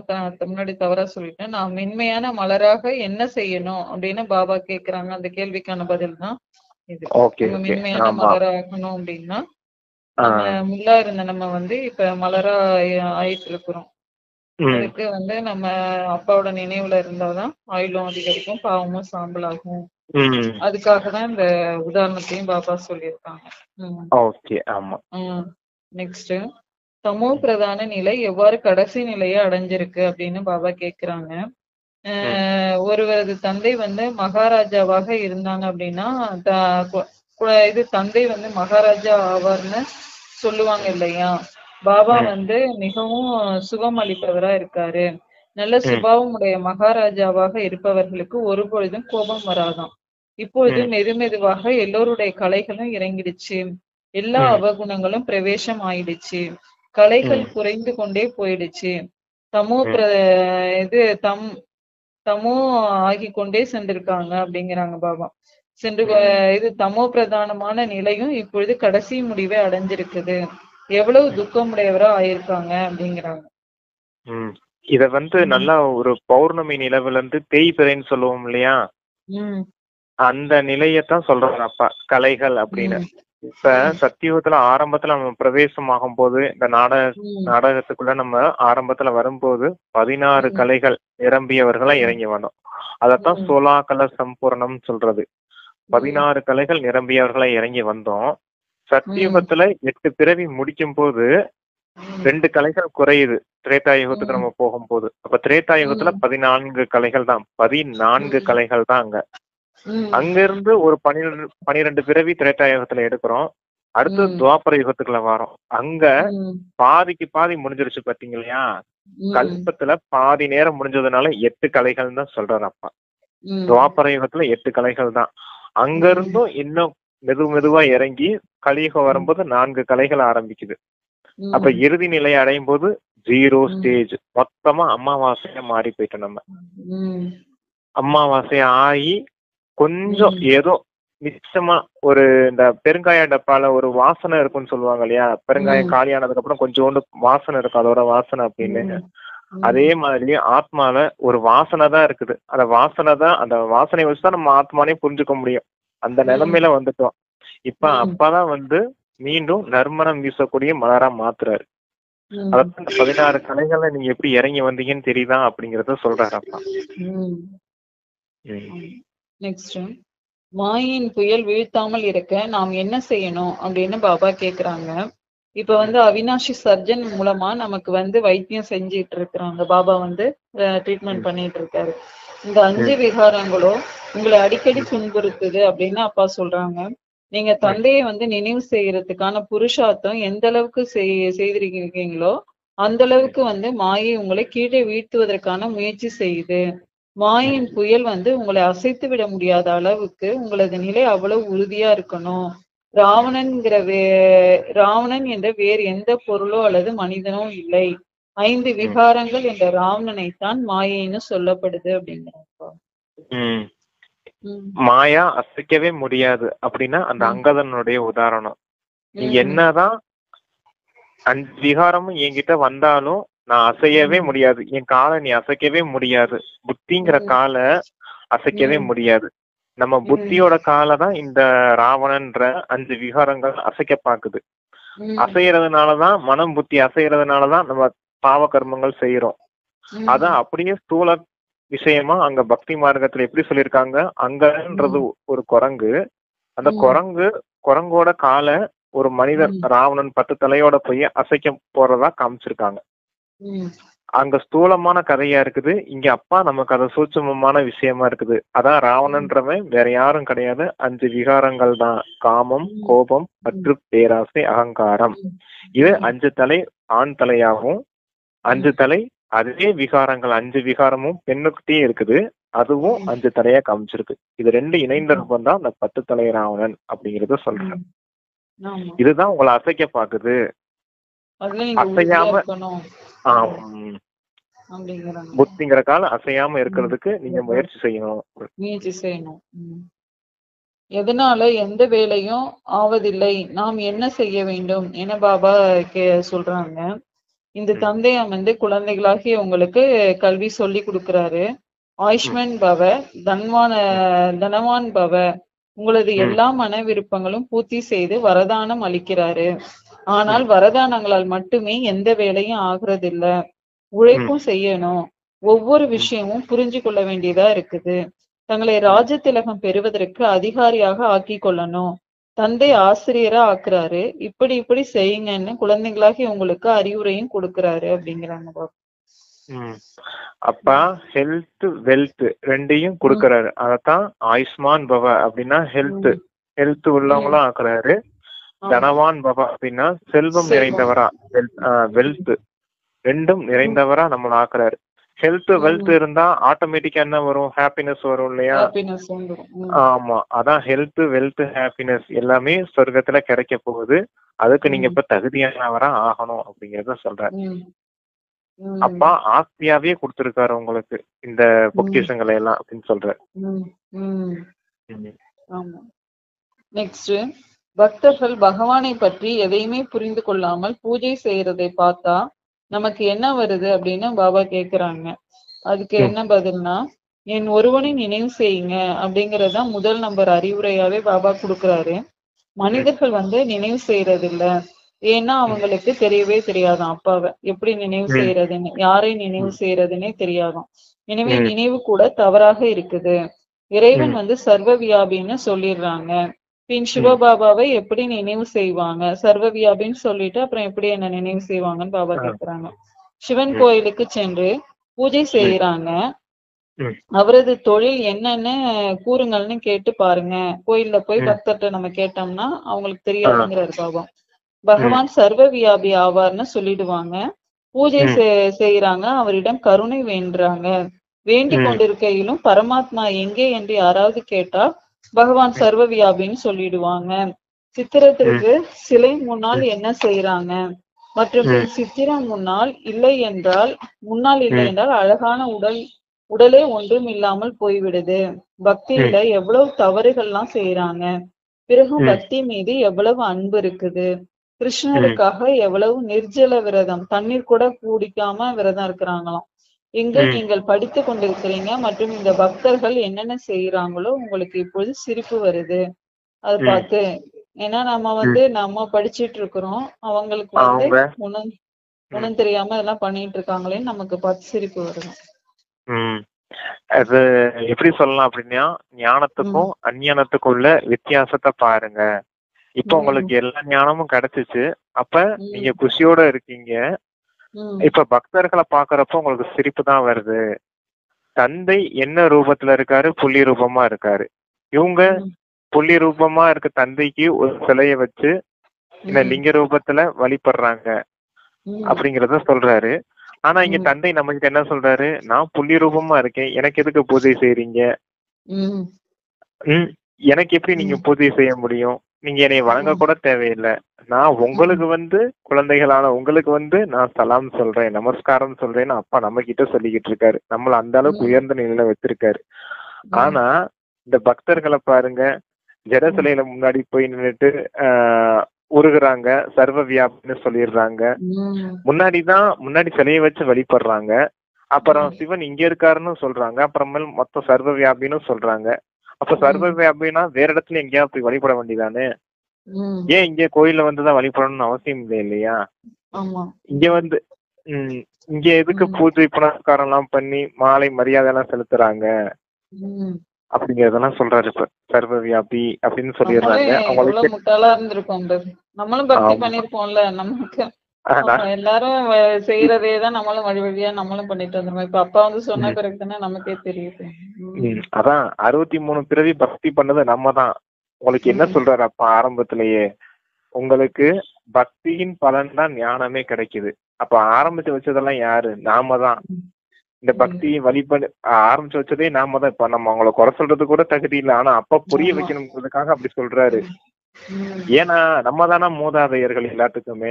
முன்னாடி தவறா சொல்லிட்டேன். நான் மென்மையான மலராக என்ன செய்யணும் அப்படின்னு பாபா கேக்குறாங்க. அந்த கேள்விக்கான பதில் தான் இது. மென்மையான மலராகணும் அப்படின்னா முள்ளா இருந்த நம்ம இப்ப மலரா ஆயிட்டு இருக்கிறோம். அதுக்கு நம்ம அப்பாவோட நினைவுல இருந்தாதான் ஆயுளும் அதிகரிக்கும், பாவமும் சாம்பலாகும். அதுக்காக தான் இந்த உதாரணத்தையும் பாபா சொல்லியிருக்காங்க. நெக்ஸ்ட் தமோ பிரதான நிலை எவ்வாறு கடைசி நிலையை அடைஞ்சிருக்கு அப்படின்னு பாபா கேக்குறாங்க. ஒருவரது தந்தை மகாராஜாவாக இருந்தாங்க அப்படின்னா இது தந்தை மகாராஜா ஆவார்னு சொல்லுவாங்க இல்லையா. பாபா மிகவும் சுகம் அளிப்பவரா இருக்காரு. நல்ல சுபாவம் உடைய மகாராஜாவாக இருப்பவர்களுக்கு ஒரு பொழுதும் கோபம் வராதாம். இப்பொழுது மெதுமெதுவாக எல்லோருடைய கலைகளும் இறங்கிடுச்சு. எல்லா அவகுணங்களும் பிரவேசம் ஆயிடுச்சு, கலைகள் குறைந்து கொண்டே போயிடுச்சு, தமோ இது தமோ ஆகி கொண்டே சென்றிருக்காங்க அப்படிங்கிறாங்க பாபா. இது தமோ பிரதானமான நிலையும் இப்பொழுது கடைசி முடிவை அடைஞ்சிருக்குது, எவ்வளவு துக்கமுடையவரா ஆயிருக்காங்க அப்படிங்கிறாங்க. இத நல்லா ஒரு பௌர்ணமி நிலவுல இருந்து தேய்பிறைன்னு சொல்லுவோம் இல்லையா, அந்த நிலையத்தான் சொல்றாரு அப்பா கலைகள் அப்படின்னு. இப்ப சத்தியுகத்துல ஆரம்பத்துல நம்ம பிரவேசம் ஆகும் போது, இந்த நாடகத்துக்குள்ள நம்ம ஆரம்பத்துல வரும்போது 16 கலைகள் நிரம்பியவர்களா இறங்கி வந்தோம். அதத்தான் சோலாகல சம்பூர்ணம் சொல்றது. 16 கலைகள் நிரம்பியவர்களா இறங்கி வந்தோம். சத்தியுகத்துல 8 பிறவி முடிக்கும் போது 2 கலைகள் குறையுது திரேதாயுகத்துக்கு நம்ம போகும்போது. அப்ப திரேதாயுகத்துல 14 கலைகள் தான், 14 கலைகள் தான் அங்க. அங்க இருந்து ஒரு 12 பிறவி திரேதாயுகத்துல எடுக்கிறோம். அடுத்து துவாபர யுகத்துக்குள்ள வரோம். அங்க பாதிக்கு பாதி முடிஞ்சிருச்சு பாத்தீங்க இல்லையா, கல்பத்துல பாதி நேரம் முடிஞ்சதுனால 8 கலைகள் தான் சொல்றாரு அப்பா. துவாபர யுகத்துல 8 கலைகள் தான். அங்க இருந்தும் இன்னும் மெதுவா இறங்கி கலியுகம் வரும்போது 4 கலைகள் ஆரம்பிக்குது. அப்ப இறுதி நிலையை அடையும் போது 0 ஸ்டேஜ், மொத்தமா அமாவாசையா மாறி போயிட்டோம் நம்ம. அமாவாசையா ஆகி கொஞ்சம் ஏதோ நிச்சயமா ஒரு இந்த பெருங்காய டப்பால ஒரு வாசனை இருக்குன்னு சொல்லுவாங்க இல்லையா, பெருங்காயம் காலியானதுக்கு அப்புறம் கொஞ்சோண்டு வாசனை இருக்கும், அதோட வாசனை அப்படின்னு. அதே மாதிரி ஆத்மால ஒரு வாசனை தான் இருக்குது. அந்த வாசனை வச்சுதான் நம்ம ஆத்மானே புரிஞ்சுக்க முடியும். அந்த நிலைமையில வந்துட்டோம். இப்ப அப்பதான் மீண்டும் நறுமணம் வீசக்கூடிய மலரா மாத்துறாரு. அதான் 16 கலைகள்ல நீங்க எப்படி இறங்கி வந்தீங்கன்னு தெரியுதா அப்படிங்கறத சொல்றாரு அப்பா. நெக்ஸ்ட், மாயின் புயல் வீழ்த்தாமல் இருக்க நாம் என்ன செய்யணும் அப்படின்னு பாபா கேக்குறாங்க. இப்ப அவினாஷி சர்ஜன் மூலமா நமக்கு வைத்தியம் செஞ்சிட்டு இருக்கிறாங்க. பாபா ட்ரீட்மெண்ட் பண்ணிட்டு இருக்காரு. இந்த 5 விகாரங்களோ உங்களை அடிக்கடி துன்புறுத்துது அப்படின்னு அப்பா சொல்றாங்க. நீங்க தந்தையை நினைவு செய்யறதுக்கான புருஷார்த்தம் எந்த அளவுக்கு செய்திருக்கீங்களோ அந்த அளவுக்கு மாயை உங்களை கீழே வீழ்த்துவதற்கான முயற்சி செய்யுது. மாயின் புயல் உங்களை அசைத்து விட முடியாத அளவுக்கு உங்களது நிலை அவ்வளவு உறுதியா இருக்கணும். ராவணன் என்ற வேறு எந்த பொருளோ அல்லது மனிதனோ இல்லை. 5 விகாரங்கள் என்ற ராவணனைத்தான் மாயைன்னு சொல்லப்படுது அப்படிங்கிறப்ப. மாயா அசைக்கவே முடியாது அப்படின்னா அந்த அங்கதனுடைய உதாரணம். நீ என்னதான் 5 விகாரமும் என்கிட்ட வந்தாலும் நான் அசையவே முடியாது. என் காலை நீ அசைக்கவே முடியாது. புத்திங்கிற காலை அசைக்கவே முடியாது. நம்ம புத்தியோட காலை தான் இந்த ராவணன்ற 5 விகாரங்கள் அசைக்க பாக்குது. அசையறதுனாலதான் மனம் புத்தி அசையறதுனாலதான் நம்ம பாவ கர்மங்கள் செய்யறோம். அதான் அப்படியே ஸ்தூல விஷயமா அங்க பக்தி மார்க்கத்துல எப்படி சொல்லியிருக்காங்க, அங்கன்றது ஒரு குரங்கு. அந்த குரங்கோட காலை ஒரு மனிதன் ராவணன் 10 தலையோட போய் அசைக்க போறதா காமிச்சிருக்காங்க. அங்க ஸ்தூலமான கதையா இருக்குது. இங்க அப்பா நமக்கு அது சூட்சுமமான விஷயமா இருக்குது. அதான் ராவணன்றவன் வேற யாரும் கிடையாது, 5 விகாரங்கள் தான். காமம், கோபம், பற்று, பேராசை, அகங்காரம். இது 5 தலை ஆண் தலையாகவும் 5 தலை அதே விகாரங்கள் 5 விகாரமும் பெண்ணுக்கிட்டே இருக்குது. அதுவும் 5 தலையா காமிச்சிருக்கு. இது 2 இணைந்த ரூபம் தான் அந்த 10 தலை ராவணன் அப்படிங்கறத சொல்றேன். இதுதான் உங்களை அசைக்க பாக்குது. அசையாம புத்திங்கிற கால அசையாம இருக்கிறதுக்கு நீங்க முயற்சி செய்யணும். எதனால எந்த வேலையும் ஆவதில்லை, நாம் என்ன செய்ய வேண்டும் என பாபா சொல்றாங்க. இந்த தந்தையா குழந்தைகளாகிய உங்களுக்கு கல்வி சொல்லி கொடுக்கிறாரு. ஆயுஷ்மன் பவ, தனவான் பவ, உங்களது எல்லா மன விருப்பங்களும் பூர்த்தி செய்து வரதானம் அளிக்கிறாரு. ஆனால் வரதானங்களால் மட்டுமே எந்த வேலையும் ஆகுறது இல்ல. உழைப்பும் செய்யணும். ஒவ்வொரு விஷயமும் புரிஞ்சு கொள்ள வேண்டியதா இருக்குது. தங்களை ராஜ திலகம் பெறுவதற்கு அதிகாரியாக ஆக்கி கொள்ளணும். தந்தை ஆசிரியரா ஆக்குறாரு. இப்படி செய்யுங்கன்னு குழந்தைகளாகி உங்களுக்கு அறிவுரையும் கொடுக்கறாரு அப்படிங்கிறாங்க. அப்பா ஹெல்த் வெல்த் ரெண்டையும் கொடுக்கறாரு. அதத்தான் ஆயுஷ்மான் பவ அப்படின்னா ஹெல்த் உள்ளவங்களும் ஆக்குறாரு. தனவான் பவ அப்படின்னா செல்வம் நிறைந்தவரா, வெல்த் ரெண்டும் நிறைந்தவரா நம்மள ஆக்குறாரு. ஹெல்த் வெல்த் இருந்தா ஆட்டோமேட்டிக்கா என்ன வரும்? ஹாப்பினஸ் வரும் இல்லையா? ஹாப்பினஸ் வந்துரும். ஆமா, அதான் ஹெல்த் வெல்த் ஹாப்பினஸ் எல்லாமே சொர்க்கத்துல கிடைக்க போகுது. அதுக்கு நீங்க இப்ப தகுதியானவரா ஆகணும் அப்படிங்கறத சொல்றாரு. அப்பா ஆஸ்தியாவே கொடுத்திருக்காரு உங்களுக்கு இந்த பொக்கிஷங்களை எல்லாம் அப்படின்னு சொல்றாரு. ஆமா. நெக்ஸ்ட், பக்தர்கள் பகவானை பற்றி எதையுமே புரிந்து கொள்ளாமல் பூஜை செய்யறதை பார்த்தா நமக்கு என்ன வருது அப்படின்னு பாபா கேக்குறாங்க. அதுக்கு என்ன பதில்னா, என் ஒருவனை நினைவு செய்யுங்க அப்படிங்கறதுதான் முதல் நம்பர் அறிவுரையாவே பாபா கொடுக்கறாரு. மனிதர்கள் நினைவு செய்யறது இல்ல. ஏன்னா அவங்களுக்கு தெரியவே தெரியாதாம் அப்பாவை எப்படி நினைவு செய்யறதுன்னு, யாரை நினைவு செய்யறதுன்னே தெரியாதாம். எனவே நினைவு கூட தவறாக இருக்குது. இறைவன் சர்வ வியாபின்னு சொல்லிடுறாங்க. பின் சிவபாபாவை எப்படி நினைவு செய்வாங்க? சர்வ வியாபின்னு சொல்லிட்டு அப்புறம் எப்படி என்ன நினைவு செய்வாங்கன்னு பாபா கேக்குறாங்க. சிவன் கோயிலுக்கு சென்று பூஜை செய்யறாங்க. அவரது தொழில் என்னன்னு கூறுங்கள்னு கேட்டு பாருங்க. கோயில்ல போய் பக்தர்கிட்ட நம்ம கேட்டோம்னா அவங்களுக்கு தெரியாதுங்கிறாரு பாபா. பகவான் சர்வ வியாபி ஆவார்னு சொல்லிடுவாங்க. பூஜை செய்யறாங்க, அவரிடம் கருணை வேண்டுறாங்க. வேண்டிக் கொண்டிருக்கையிலும் பரமாத்மா எங்கே என்று யாராவது கேட்டா பகவான் சர்வ வியாபின்னு சொல்லிடுவாங்க. சித்திரத்திற்கு சிலை முன்னால் என்ன செய்யறாங்க? மற்றும் சித்திரம் முன்னால் இல்லை என்றால் அழகான உடலே ஒன்றும் இல்லாமல் போய்விடுது. பக்தியில எவ்வளவு தவறுகள்லாம் செய்யறாங்க. பிறகு பக்தி மீது எவ்வளவு அன்பு இருக்குது. கிருஷ்ணருக்காக எவ்வளவு நிர்ஜல விரதம், தண்ணீர் கூட குடிக்காம விரதம் இருக்கிறாங்களாம். இங்கு நீங்கள் படித்து கொண்டிருக்கிறீங்க மற்றும் இந்த பக்தர்கள் என்னென்ன செய்யறாங்களோ உங்களுக்கு இப்பொழுது சிரிப்பு வருது. அது பார்த்து, ஏன்னா நம்ம படிச்சிட்டு இருக்கிறோம், அவங்களுக்கு ஒண்ணும் தெரியாம இதெல்லாம் பண்ணிட்டு இருக்காங்களேன்னு நமக்கு பார்த்து சிரிப்பு வருது. அது எப்படி சொல்லலாம் அப்படின்னா, ஞானத்துக்கும் அஞ்ஞானத்துக்கும் உள்ள வித்தியாசத்தை பாருங்க. இப்ப உங்களுக்கு எல்லா ஞானமும் கிடைச்சிச்சு, அப்ப நீங்க குஷியோட இருக்கீங்க. இப்ப பக்தர்களை பாக்குறப்ப உங்களுக்கு சிரிப்பு தான் வருது. தந்தை என்ன ரூபத்துல இருக்காரு? புள்ளி ரூபமா இருக்காரு. இவங்க புள்ளி ரூபமா இருக்க தந்தைக்கு ஒரு சிலைய வச்சு இந்த லிங்க ரூபத்துல வழிபடுறாங்க அப்படிங்கறத சொல்றாரு. ஆனா இங்க தந்தை நம்ம கிட்ட என்ன சொல்றாரு? நான் புள்ளி ரூபமா இருக்கேன், எனக்கு எதுக்கு பூஜை செய்றீங்க? எனக்கு எப்படி நீங்க பூஜை செய்ய முடியும்? நீங்க என்னை வணங்க கூட தேவையில்லை. நான் உங்களுக்கு குழந்தைகளான உங்களுக்கு நான் சலாம் சொல்றேன், நமஸ்காரம் சொல்றேன்னு அப்பா நம்ம கிட்ட சொல்லிக்கிட்டு இருக்காரு. நம்மள அந்த அளவுக்கு உயர்ந்த நிலையில வச்சிருக்காரு. ஆனா இந்த பக்தர்களை பாருங்க, ஜட சிலையில முன்னாடி போய் நின்றுட்டு உருகுறாங்க, சர்வ வியாபின்னு சொல்லிடுறாங்க. முன்னாடி சிலையை வச்சு வழிபடுறாங்க. அப்புறம் சிவன் இங்க இருக்காருன்னு சொல்றாங்க. அப்புறமேல் மொத்தம் சர்வ வியாபின்னு சொல்றாங்க. அப்ப சர்வ வியாபினா வேற இடத்துல எங்கேயாவது போய் வழிபட வேண்டியதானே? ஏன் இங்க கோயில்ல வந்துதான் வழிபடணும்னு அவசியம் இல்லை இல்லையா? இங்க இங்க எதுக்கு பூஜை புனஸ்காரம் எல்லாம் பண்ணி மாலை மரியாதை எல்லாம் செலுத்துறாங்க அப்படிங்கறதெல்லாம் சொல்றாரு. இப்ப சர்வ வியாபி அப்படின்னு சொல்லிடுறாங்க. அவங்களுக்கு முட்டாளா இருந்திருக்கோம், நம்மளும் பக்தி பண்ணிருப்போம்ல. நமக்கு எல்லாரும் செய்யறதேதான் நம்மளும் வழி வழியா நம்மளும் பண்ணிட்டு வந்துருவோம். இப்ப அப்பா சொன்ன பிறகு தானே நமக்கே தெரியுது. அதான் 63 பிறவி பக்தி பண்ணது நம்ம தான். உங்களுக்கு என்ன சொல்றாரு அப்பா ஆரம்பத்திலேயே? உங்களுக்கு பக்தியின் பலன் தான் ஞானமே கிடைக்குது. அப்ப ஆரம்பிச்சு வச்சதெல்லாம் யாரு? நாம தான். இந்த பக்தியை வழிபடு ஆரம்பிச்சு வச்சதே நாம தான். இப்ப நம்ம அவங்கள குறை சொல்றது கூட தகுதி இல்லை. ஆனா அப்பா புரிய வைக்கணுங்கிறதுக்காக அப்படி சொல்றாரு. ஏன்னா நம்ம தானே மூதாதையர்கள் எல்லாத்துக்குமே.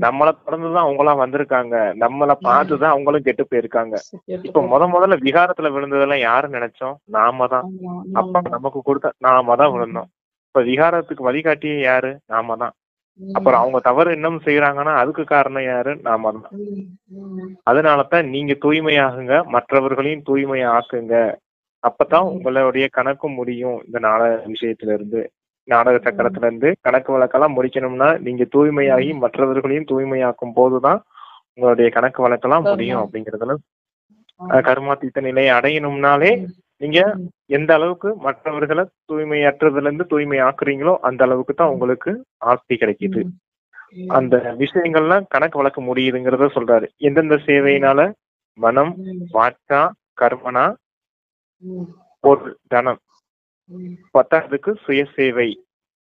நம்மளை தொடர்ந்துதான் அவங்களாம் வந்திருக்காங்க. நம்மளை பார்த்துதான் அவங்களும் கெட்டு போயிருக்காங்க. இப்ப முதல்ல விகாரத்துல விழுந்ததெல்லாம் யாரு நினைச்சோம்? நாம தான். அப்பா நமக்கு கொடுத்த நாம தான் விழுந்தோம். இப்ப விகாரத்துக்கு வழிகாட்டியே யாரு? நாம தான். அப்புறம் அவங்க தவறு இன்னும் செய்யறாங்கன்னா அதுக்கு காரணம் யாரு? நாம தான். அதனாலதான் நீங்க தூய்மையாகுங்க, மற்றவர்களையும் தூய்மையா ஆக்குங்க. அப்பதான் உங்களுடைய கணக்கு முடியும். இந்த விஷயத்துல இருந்து, நாடக சக்கரத்துல இருந்து கணக்கு வழக்கெல்லாம் முடிக்கணும்னா நீங்க தூய்மையாகி மற்றவர்களையும் தூய்மையாக்கும் போதுதான் உங்களுடைய கணக்கு வழக்கெல்லாம் முடியும். அப்படிங்கறதுல கர்மாத்தீத்த நிலையை அடையணும்னாலே நீங்க எந்த அளவுக்கு மற்றவர்களை தூய்மையற்றதுல இருந்து தூய்மை ஆக்குறீங்களோ அந்த அளவுக்கு தான் உங்களுக்கு ஆஸ்தி கிடைக்குது. அந்த விஷயங்கள்லாம் கணக்கு வழக்க முடியுதுங்கிறத சொல்றாரு. எந்தெந்த சேவையினால? மனம், வாச்சா, கர்மனா, பொருள், தனம். பத்தாவதுக்கு சுய சேவை,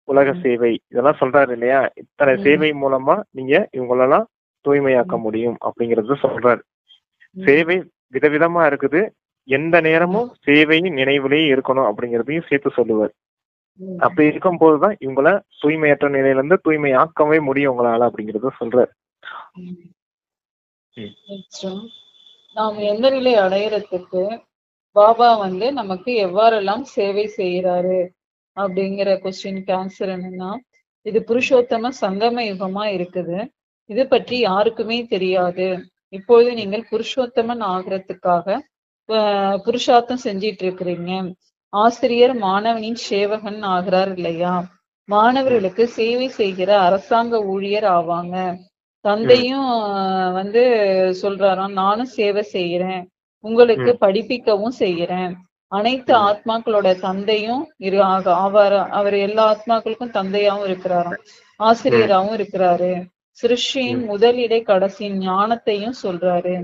உலக சேவை, இதெல்லாம் சொல்றாரு இல்லையா? இத்தனை சேவை மூலமா நீங்க இவங்களெல்லாம் தூய்மையாக்க முடியும் அப்படிங்கறத சொல்றாரு. சேவை விதவிதமா இருக்குது, எந்த நேரமும் சேவையின் நினைவிலேயே இருக்கணும் அப்படிங்கிறதையும் சேர்த்து சொல்லுவார். அப்படி இருக்கும் போதுதான் இவங்கள தூய்மையற்ற நிலையில இருந்து தூய்மை ஆக்கவே முடியும் உங்களால அப்படிங்கறத சொல்றாரு. நாம் எந்த நிலை அடையறதுக்கு பாபா நமக்கு எவ்வாறெல்லாம் சேவை செய்யறாரு அப்படிங்கிற கொஸ்டினுக்கு ஆன்சர் என்னன்னா, இது புருஷோத்தம சங்கம யுகமா இருக்குது, இது பற்றி யாருக்குமே தெரியாது. இப்போது நீங்கள் புருஷோத்தமன் ஆகிறதுக்காக புருஷார்த்தம் செஞ்சிட்டு இருக்கிறீங்க. ஆசிரியர் மாணவனின் சேவகன் ஆகிறார் இல்லையா, மாணவர்களுக்கு சேவை செய்கிற அரசாங்க ஊழியர் ஆவாங்க. தந்தையும் சொல்றாராம், நானும் சேவை செய்யறேன், உங்களுக்கு படிப்பிக்கவும் செய்யறேன். அனைத்து ஆத்மாக்களோட தந்தையும் அவர் எல்லா ஆத்மாக்களுக்கும் தந்தையாவும் இருக்கிறாராம், ஆசிரியராகவும் இருக்கிறாரு. சிருஷ்டியின் முதல் இடை கடைசியின் ஞானத்தையும் சொல்றாரு.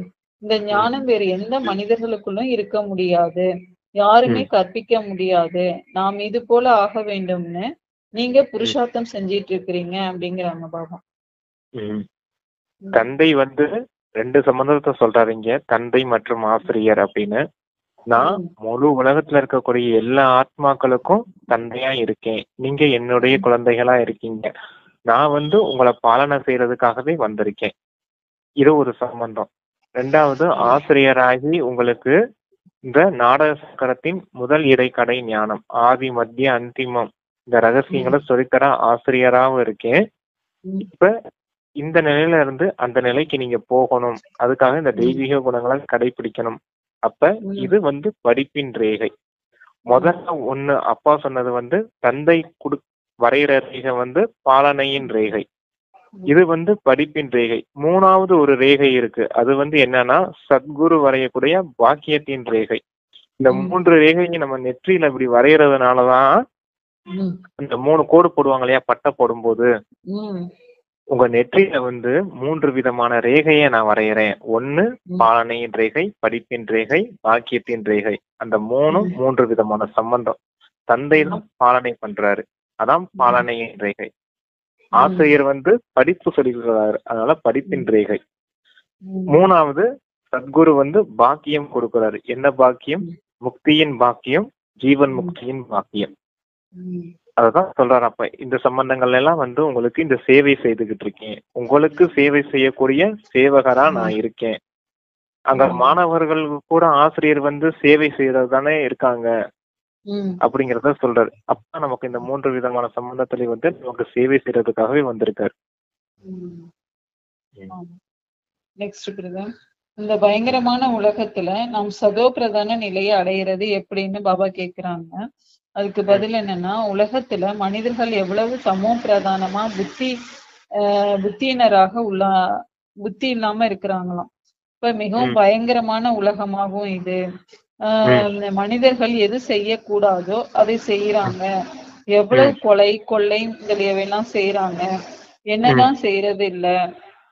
இந்த ஞானம் வேறு எந்த மனிதர்களுக்குள்ளும் இருக்க முடியாது, யாருமே கற்பிக்க முடியாது. நாம் இது போல ஆக வேண்டும்னு நீங்க புருஷார்த்தம் செஞ்சிட்டு இருக்கிறீங்க அப்படிங்கிறாங்க பாபா. தந்தை ரெண்டு சம்பந்தத்தை சொல்றாருங்க, தந்தை மற்றும் ஆசிரியர் அப்படின்னு. நான் முழு உலகத்துல இருக்கக்கூடிய எல்லா ஆத்மாக்களுக்கும் தந்தையா இருக்கேன், நீங்க என்னுடைய குழந்தைகளா இருக்கீங்க. நான் உங்களை பாலனை செய்யறதுக்காகவே வந்திருக்கேன். இது ஒரு சம்பந்தம். ரெண்டாவது, ஆசிரியராகி உங்களுக்கு இந்த நாடக சக்கரத்தின் முதல் இடைக்கடை ஞானம், ஆதி மத்திய அந்திமம், இந்த ரகசியங்களை சொல்லித்தர ஆசிரியராகவும் இருக்கேன். இப்ப இந்த நிலையில இருந்து அந்த நிலைக்கு நீங்க போகணும், அதுக்காக இந்த தெய்வீக குணங்களை கடைபிடிக்கணும். அப்ப இது படிப்பின் ரேகை. முதல்ல ஒண்ணு அப்பா சொன்னது தந்தை வரைகிற ரேகை பாலனையின் ரேகை. இது படிப்பின் ரேகை. மூணாவது ஒரு ரேகை இருக்கு, அது என்னன்னா சத்குரு வரையக்கூடிய பாக்கியத்தின் ரேகை. இந்த 3 ரேகையை நம்ம நெற்றியில இப்படி வரைகிறதுனாலதான் இந்த 3 கோடு போடுவாங்க இல்லையா, பட்டை போடும்போது உங்க நெற்றியில 3 விதமான ரேகையை நான் வரைகிறேன். ஒண்ணு பாலனையின் ரேகை, படிப்பின் ரேகை, பாக்கியத்தின் ரேகை. அந்த 3 விதமான சம்பந்தம். தந்தை தான் பாலனை பண்றாரு, அதான் பாலனையின் ரேகை. ஆசிரியர் படிப்பு சொல்லிக்கிறாரு, அதனால படிப்பின் ரேகை. மூணாவது சத்குரு பாக்கியம் கொடுக்கிறாரு. என்ன பாக்கியம்? முக்தியின் பாக்கியம், ஜீவன் முக்தியின் பாக்கியம். அததான் சொல்றாரு. அப்ப இந்த சம்பந்தங்கள் எல்லாம் உங்களுக்கு இந்த சேவை செய்துகிட்டு இருக்கேன், உங்களுக்கு சேவை செய்யக்கூடிய சேவகரா நான் இருக்கேன். அங்க மாணவர்கள் கூட ஆசிரியர் சேவை செய்யறது தானே இருக்காங்க அப்படிங்கறத சொல்றாரு. அப்ப நமக்கு இந்த 3 விதமான சம்பந்தத்துல நமக்கு சேவை செய்யறதுக்காகவே வந்திருக்காரு. இந்த பயங்கரமான உலகத்துல நாம் சதோ பிரதான நிலையை அடையிறது எப்படின்னு பாபா கேக்குறாங்க. அதுக்கு பதில் என்னன்னா, உலகத்துல மனிதர்கள் எவ்வளவு சமோ பிரதானமா புத்தியினராக புத்தி இல்லாம இருக்கிறாங்களாம். இப்ப மிகவும் பயங்கரமான உலகமாகும் இது. மனிதர்கள் எது செய்யக்கூடாதோ அதை செய்யறாங்க. எவ்வளவு கொலை கொள்ளை முதலியவையெல்லாம் செய்யறாங்க, என்னதான் செய்யறது இல்ல.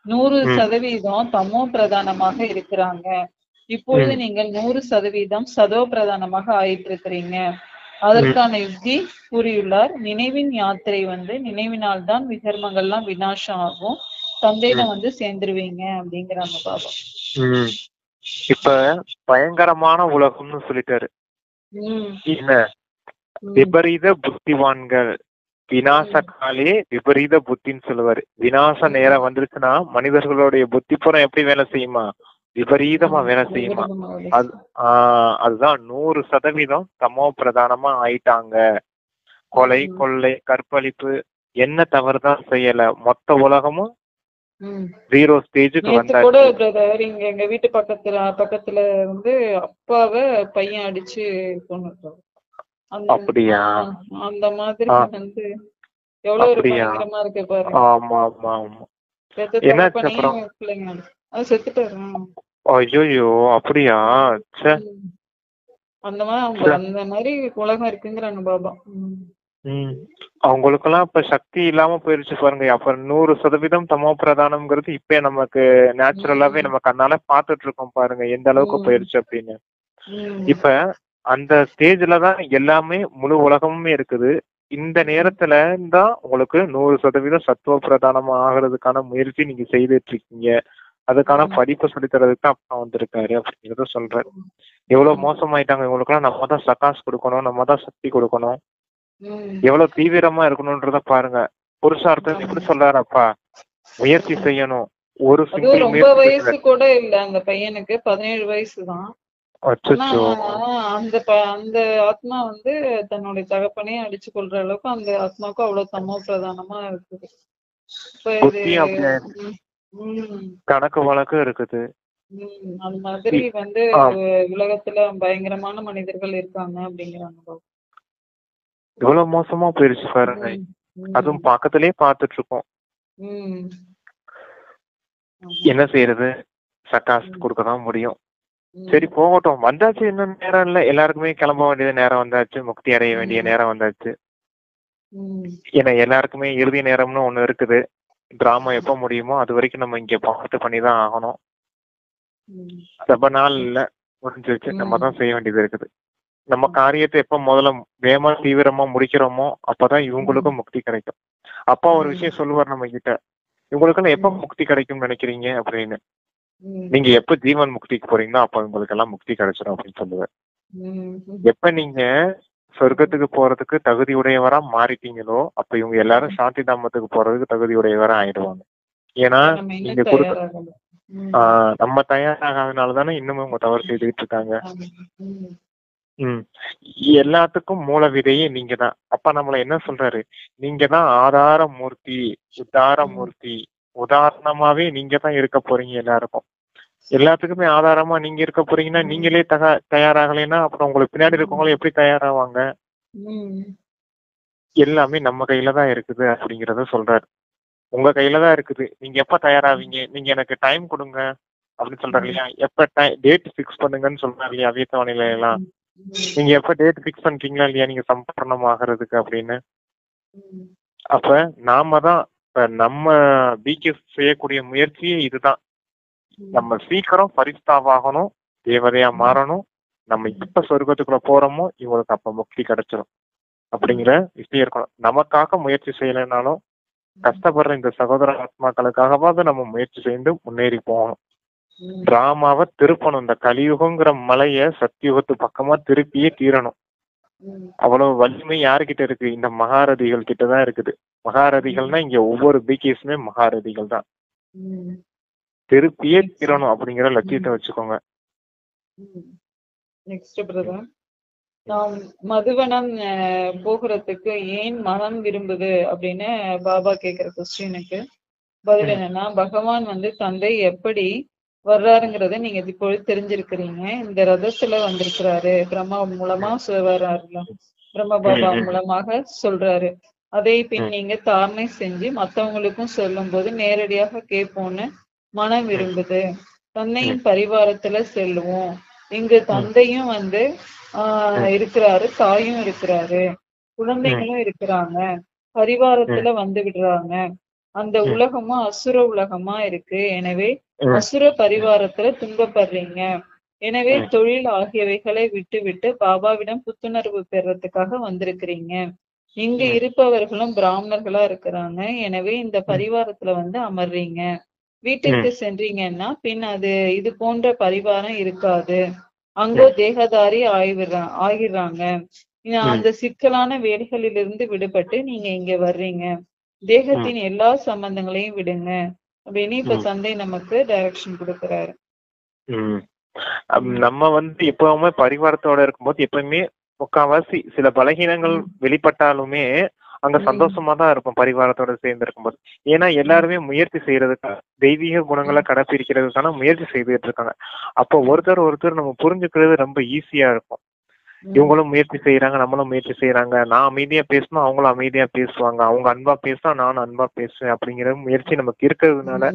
100% தமோ பிரதானமாக இருக்கிறாங்க. இப்பொழுது நீங்கள் 100% சதோ பிரதானமாக ஆயிட்டு இருக்கிறீங்க. அதற்கான யுக்தி கூறியுள்ளார். நினைவின் யாத்திரை நினைவினால் தான் விகர்மங்கள்லாம் விநாசம் ஆகும், தந்தையில சேர்ந்துருவீங்க அப்படிங்கிறாங்க பாபா. இப்ப பயங்கரமான உலகம்னு சொல்லிட்டாரு. என்ன விபரீத புத்திவான்கள், விநாச காலே விபரீத புத்தின்னு சொல்லுவாரு. விநாச நேரம் வந்துருச்சுன்னா மனிதர்களுடைய புத்தி புறம் எப்படி வேலை செய்யுமா? விபரீதமா வேலை செய்யுமா? அதுதான் 100% தமோ பிரதானமா ஆயிட்டாங்க. கொலை கொள்ளை கற்பழிப்பு என்ன தவறுதான் செய்யல, மொத்த உலகமும் 0 ஸ்டேஜுக்கு வந்தாரு. இங்க எங்க வீட்டு பக்கத்துல அப்பாவை பையன் அடிச்சு கொண்டு. அப்படியா? அந்த மாதிரி எவ்வளவு பயங்கரமா இருக்கு பாருங்க. ஆமா ஆமா ஆமா. என்னாச்சு அப்புறம்? அது செத்துட்டாரு. ஐயோ அப்படியா? அந்த மாதிரி உலகம் இருக்குங்கிறாங்க பாபா. அவங்களுக்கெல்லாம் இப்ப சக்தி இல்லாம போயிருச்சு பாருங்க. அப்ப 100% தமோ பிரதானம்ங்கிறது இப்ப நமக்கு நேச்சுரலாவே நம்ம கண்ணால பாத்துட்டு இருக்கோம் பாருங்க எந்த அளவுக்கு போயிருச்சு அப்படின்னு. இப்ப அந்த ஸ்டேஜ்ல தான் எல்லாமே முழு உலகமுமே இருக்குது. இந்த நேரத்துல தான் உங்களுக்கு 100% சத்துவ பிரதானமா ஆகிறதுக்கான முயற்சி நீங்க செய்துட்டு இருக்கீங்க. அதுக்கான படிப்பு சொல்லித்தரதுக்கு தான் அப்பா வந்திருக்காரு அப்படிங்கிறத சொல்றாரு. எவ்வளவு மோசமாயிட்டாங்க இவங்களுக்குலாம். நம்ம தான் சகாஸ் கொடுக்கணும், நம்ம தான் சக்தி கொடுக்கணும், எவ்வளவு தீவிரமா இருக்கணும்ன்றத பாருங்க. புருஷார்த்தம் எப்படி சொல்றாரு அப்பா, முயற்சி செய்யணும். ஒரு சிங்கிள் ரொம்ப வயசு கூட இல்ல அந்த பையனுக்கு, 17 வயசுதான். அந்த அந்த ஆத்மா வந்து தன்னுடைய தகப்பனே அடிச்சு கொள்ற அளவுக்கு அந்த ஆத்மாவுக்கு அவ்வளவு தமோ பிரதானமா இருக்குது. கணக்கு வழக்கு இருக்குது. அந்த மாதிரி வந்து உலகத்துல பயங்கரமான மனிதர்கள் இருக்காங்க அப்படிங்கிறாங்க. எவ்வளவு மோசமா போயிருச்சு பாருங்க. அதுவும் பக்கத்திலேயே பாத்துட்டு இருக்கோம். என்ன செய்யறது, சக்காஸ் கொடுக்கதான் முடியும். சரி போகட்டும், வந்தாச்சு, இன்னும் நேரம் இல்ல, எல்லாருக்குமே கிளம்ப வேண்டிய நேரம் வந்தாச்சு, முக்தி அடைய வேண்டிய நேரம் வந்தாச்சு. ஏன்னா எல்லாருக்குமே இறுதி நேரம்னு ஒண்ணு இருக்குது. டிராமா எப்ப முடியுமோ அது வரைக்கும் நம்ம இங்க பார்த்து பண்ணிதான் ஆகணும். ரொம்ப நாள் இல்ல, முடிஞ்சிருச்சு. நம்ம தான் செய்ய வேண்டியது இருக்குது. நம்ம காரியத்தை எப்ப முதல்ல வேகமா தீவிரமா முடிக்கிறோமோ அப்பதான் இவங்களுக்கும் முக்தி கிடைக்கும். அப்பா ஒரு விஷயம் சொல்லுவார் நம்ம கிட்ட, இவங்களுக்கெல்லாம் எப்ப முக்தி கிடைக்கும்னு நினைக்கிறீங்க அப்படின்னு. நீங்க எப்ப ஜீவன் முக்திக்கு போறீங்களோ அப்ப உங்களுக்கு எல்லாம் முக்தி கிடைச்சிடும் அப்படின்னு சொல்லுவார். எப்ப நீங்க சொர்க்கத்துக்கு போறதுக்கு தகுதி உடையவரா மாறிட்டீங்களோ அப்ப இவங்க எல்லாரும் சாந்தி தாமத்துக்கு போறதுக்கு தகுதி உடையவரா ஆயிடுவாங்க. ஏன்னா நீங்க கொடுக்க நம்ம தயாராகாதனாலதானே இன்னமும் அவங்க தவறு செய்துகிட்டு இருக்காங்க. எல்லாத்துக்கும் மூல விதையே நீங்க தான். அப்பா நம்மள என்ன சொல்றாரு, நீங்க தான் ஆதார மூர்த்தி, உதார மூர்த்தி. உதாரணமாவே நீங்க தான் இருக்க போறீங்க. எல்லாருக்கும் எல்லாத்துக்குமே ஆதாரமா நீங்க இருக்க போறீங்கன்னா நீங்களே தயாராகலைன்னா அப்புறம் உங்களுக்கு பின்னாடி இருக்கவங்களும் எப்படி தயாராவாங்க? எல்லாமே நம்ம கையில தான் இருக்குது அப்படிங்கறத சொல்றாரு. உங்க கையில தான் இருக்குது. நீங்க எப்ப தயாராவீங்க, நீங்க எனக்கு டைம் கொடுங்க அப்படின்னு சொல்றாரு இல்லையா. எப்ப டேட் பிக்ஸ் பண்ணுங்கன்னு சொல்றாரு இல்லையா வீத்தவணையில எல்லாம். நீங்க எப்ப டேட் பிக்ஸ் பண்றீங்களா இல்லையா நீங்க சம்பூர்ணம் ஆகிறதுக்கு அப்படின்னு. அப்ப நாம தான் நம்ம பிகே செய்யக்கூடிய முயற்சியே இதுதான். நம்ம சீக்கிரம் பரிஸ்தாவாகணும், தேவதையா மாறணும். நம்ம எப்ப சொர்க்கத்துக்குள்ள போறோமோ இவங்களுக்கு அப்ப முக்தி கிடைச்சிடும் அப்படிங்கிற விஷயம் இருக்கணும். நமக்காக முயற்சி செய்யலைனாலும் கஷ்டப்படுற இந்த சகோதர ஆத்மாக்களுக்காகவாவது நம்ம முயற்சி செய்து முன்னேறி போகணும். டிராமாவை திருப்பணும். இந்த கலியுகங்கிற மலைய சத்தியுகத்து பக்கமா திருப்பியே தீரணும். அவ்வளவு வலிமை யாருக்கிட்ட இருக்கு? இந்த மகாரதிகள் கிட்டதான் இருக்குது. மகாரதிகள்னா இங்க ஒவ்வொரு பிகேஸுமே மகாரதிகள் தான். திருப்பியே தீரணும் அப்படிங்கிற லட்சியத்தை வச்சுக்கோங்க. நெக்ஸ்ட் பிரதர், நாம் மதுவனம் போகிறதுக்கு ஏன் மனம் விரும்புது அப்படின்னு பாபா கேக்குற கொஸ்டினுக்கு பதில் என்னன்னா, பகவான் வந்து தந்தை எப்படி வர்றாருங்கிறத நீங்க இப்பொழுது தெரிஞ்சிருக்கிறீங்க. இந்த ரதத்துல வந்திருக்கிறாரு, பிரம்மா மூலமா வர்றாருல, பிரம்ம பாபா மூலமாக சொல்றாரு. அதை பின் நீங்க தாரணை செஞ்சு மத்தவங்களுக்கும் சொல்லும் போது நேரடியாக கேட்போம்னு மனம் விரும்புது. தந்தையின் பரிவாரத்துல செல்லுவோம். இங்கு தந்தையும் வந்து இருக்கிறாரு, தாயும் இருக்கிறாரு, குழந்தைங்களும் இருக்கிறாங்க, பரிவாரத்துல வந்து விடுறாங்க. அந்த உலகமும் அசுர உலகமா இருக்கு. எனவே அசுர பரிவாரத்துல துன்பப்படுறீங்க. எனவே தொழில் ஆகியவைகளை விட்டு விட்டு பாபாவிடம் புத்துணர்வு பெறறதுக்காக வந்திருக்கிறீங்க. இங்கு இருப்பவர்களும் பிராமணர்களா இருக்கிறாங்க. எனவே இந்த பரிவாரத்துல வந்து அமர்றீங்க. வீட்டுக்கு சென்றீங்கன்னா பின் அது இது போன்ற பரிவாரம் இருக்காது. அங்கோ தேகதாரி ஆகிடுறாங்க. அந்த சிக்கலான வேலைகளிலிருந்து விடுபட்டு நீங்க இங்க வர்றீங்க. தேகத்தின் எல்லா சம்பந்தங்களையும் விடுங்க அப்படின்னு இப்ப தந்தை நமக்கு டைரக்ஷன் கொடுக்கிறாரு. நம்ம வந்து எப்பவுமே பரிவாரத்தோட இருக்கும்போது எப்பவுமே முக்கால்வாசி சில பலகீனங்கள் வெளிப்பட்டாலுமே அங்க சந்தோஷமா தான் இருக்கும் பரிவாரத்தோட சேர்ந்து இருக்கும்போது. ஏன்னா எல்லாருமே முயற்சி செய்யறதுக்காக தெய்வீக குணங்களை கடைபிடிக்கிறதுக்கான முயற்சி செய்துட்டு இருக்காங்க. அப்போ ஒருத்தர் நம்ம புரிஞ்சுக்கிறது ரொம்ப ஈஸியா இருக்கும். இவங்களும் முயற்சி செய்யறாங்க, நம்மளும் முயற்சி செய்யறாங்க. நான் அமைதியா பேசணும், அவங்களும் அமைதியா பேசுவாங்க. அவங்க அன்பா பேசினா நானும் அன்பா பேசுவேன் அப்படிங்கிற முயற்சி நமக்கு இருக்கிறதுனால,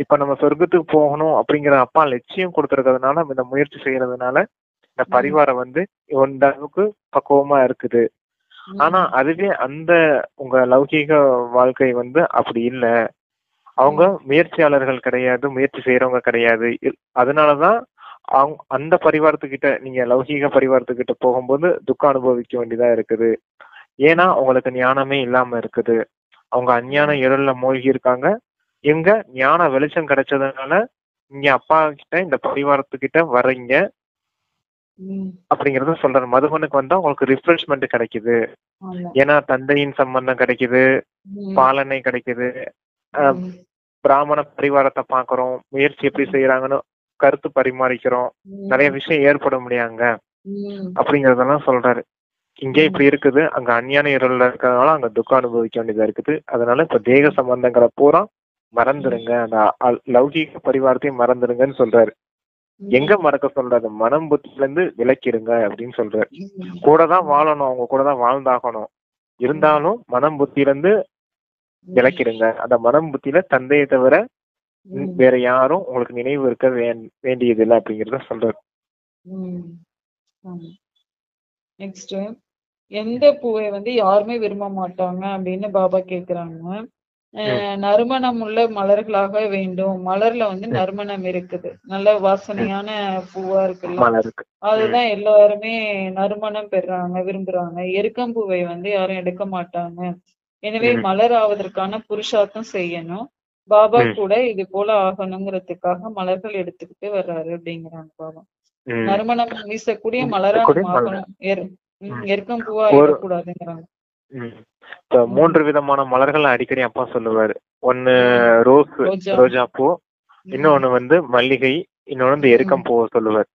இப்ப நம்ம சொர்க்கத்துக்கு போகணும் அப்படிங்கிற அப்பா லட்சியம் கொடுத்துருக்கிறதுனால இந்த முயற்சி செய்யறதுனால இந்த பரிவாரம் வந்து இந்த அளவுக்கு பக்குவமா இருக்குது. ஆனா அதுவே அந்த உங்க லௌகீக வாழ்க்கை வந்து அப்படி இல்லை. அவங்க முயற்சியாளர்கள் கிடையாது, முயற்சி செய்யறவங்க கிடையாது. அதனாலதான் அவங்க அந்த பரிவாரத்துக்கிட்ட நீங்க லௌகீக பரிவாரத்துக்கிட்ட போகும்போது துக்கம் அனுபவிக்க வேண்டியதா இருக்குது. ஏன்னா அவங்களுக்கு ஞானமே இல்லாம இருக்குது. அவங்க அஞ்ஞான இருள்ல மூழ்கி இருக்காங்க. எங்க ஞான வெளிச்சம் கிடைச்சதுனால இங்க அப்பா கிட்ட இந்த பரிவாரத்துக்கிட்ட வர்றீங்க அப்படிங்கறத சொல்றாரு. மதுபனுக்கு வந்தா உங்களுக்கு ரிஃப்ரெஷ்மெண்ட் கிடைக்குது. ஏன்னா தந்தையின் சம்பந்தம் கிடைக்குது, பாலனை கிடைக்குது, பிராமண பரிவாரத்தை பாக்குறோம், முயற்சி எப்படி செய்யறாங்கன்னு கருத்து பரிமாறிக்கிறோம், நிறைய விஷயம் ஏற்பட முடியாங்க அப்படிங்கறதெல்லாம் சொல்றாரு. இங்கே இப்படி இருக்குது, அங்க அஞ்ஞான இருள்ல இருக்கிறதுனால அங்க துக்கம் அனுபவிக்க வேண்டியதா இருக்குது. அதனால இப்ப தேக சம்பந்தங்களை பூரா மறந்துடுங்க, அந்த லௌகீக பரிவாரத்தையும் மறந்துடுங்கன்னு சொல்றாரு. எங்க மறக்க சொல்றாரு? மனம் புத்தில இருந்து விலக்கிடுங்க அப்படின்னு சொல்றாரு. கூட தான் வாழணும், அவங்க கூட தான் வாழ்ந்தாகணும், இருந்தாலும் மனம் புத்தில இருந்து விலக்கிடுங்க. அந்த மனம் புத்தியில தந்தையை தவிர வேற யாரும் உங்களுக்கு நினைவு இருக்க வேண்டியது இல்லை அப்படிங்கறத சொல்றாரு. நெக்ஸ்ட், எந்த பூவை யாருமே விரும்ப மாட்டாங்க அப்படின்னு பாபா கேக்குறாங்க. நறுமணம் உள்ள மலர்களாக வேண்டும். மலர்ல நறுமணம் இருக்குது, நல்ல வாசனையான பூவா இருக்குல்ல, அதுதான் எல்லாருமே நறுமணம் பெறாங்க, விரும்புறாங்க. எருக்கம்பூவை யாரும் எடுக்க மாட்டாங்க. எனவே மலர் ஆவதற்கான புருஷார்த்தம் செய்யணும். பாபா கூட இது போல ஆகணுங்கிறதுக்காக மலர்கள் எடுத்துக்கிட்டு வர்றாரு அப்படிங்கிறாங்க பாபா. நறுமணம் வீசக்கூடிய மலரா நம்ம ஆகணும், எருக்கம்பூவா இருக்கக்கூடாதுங்கிறாங்க. இப்ப 3 விதமான மலர்கள் அடிக்கடி அப்பா சொல்லுவாரு. ஒண்ணு ரோஜா பூ, இன்னொன்னு மல்லிகை, இன்னொன்னு எருக்கம்பூ சொல்லுவார்.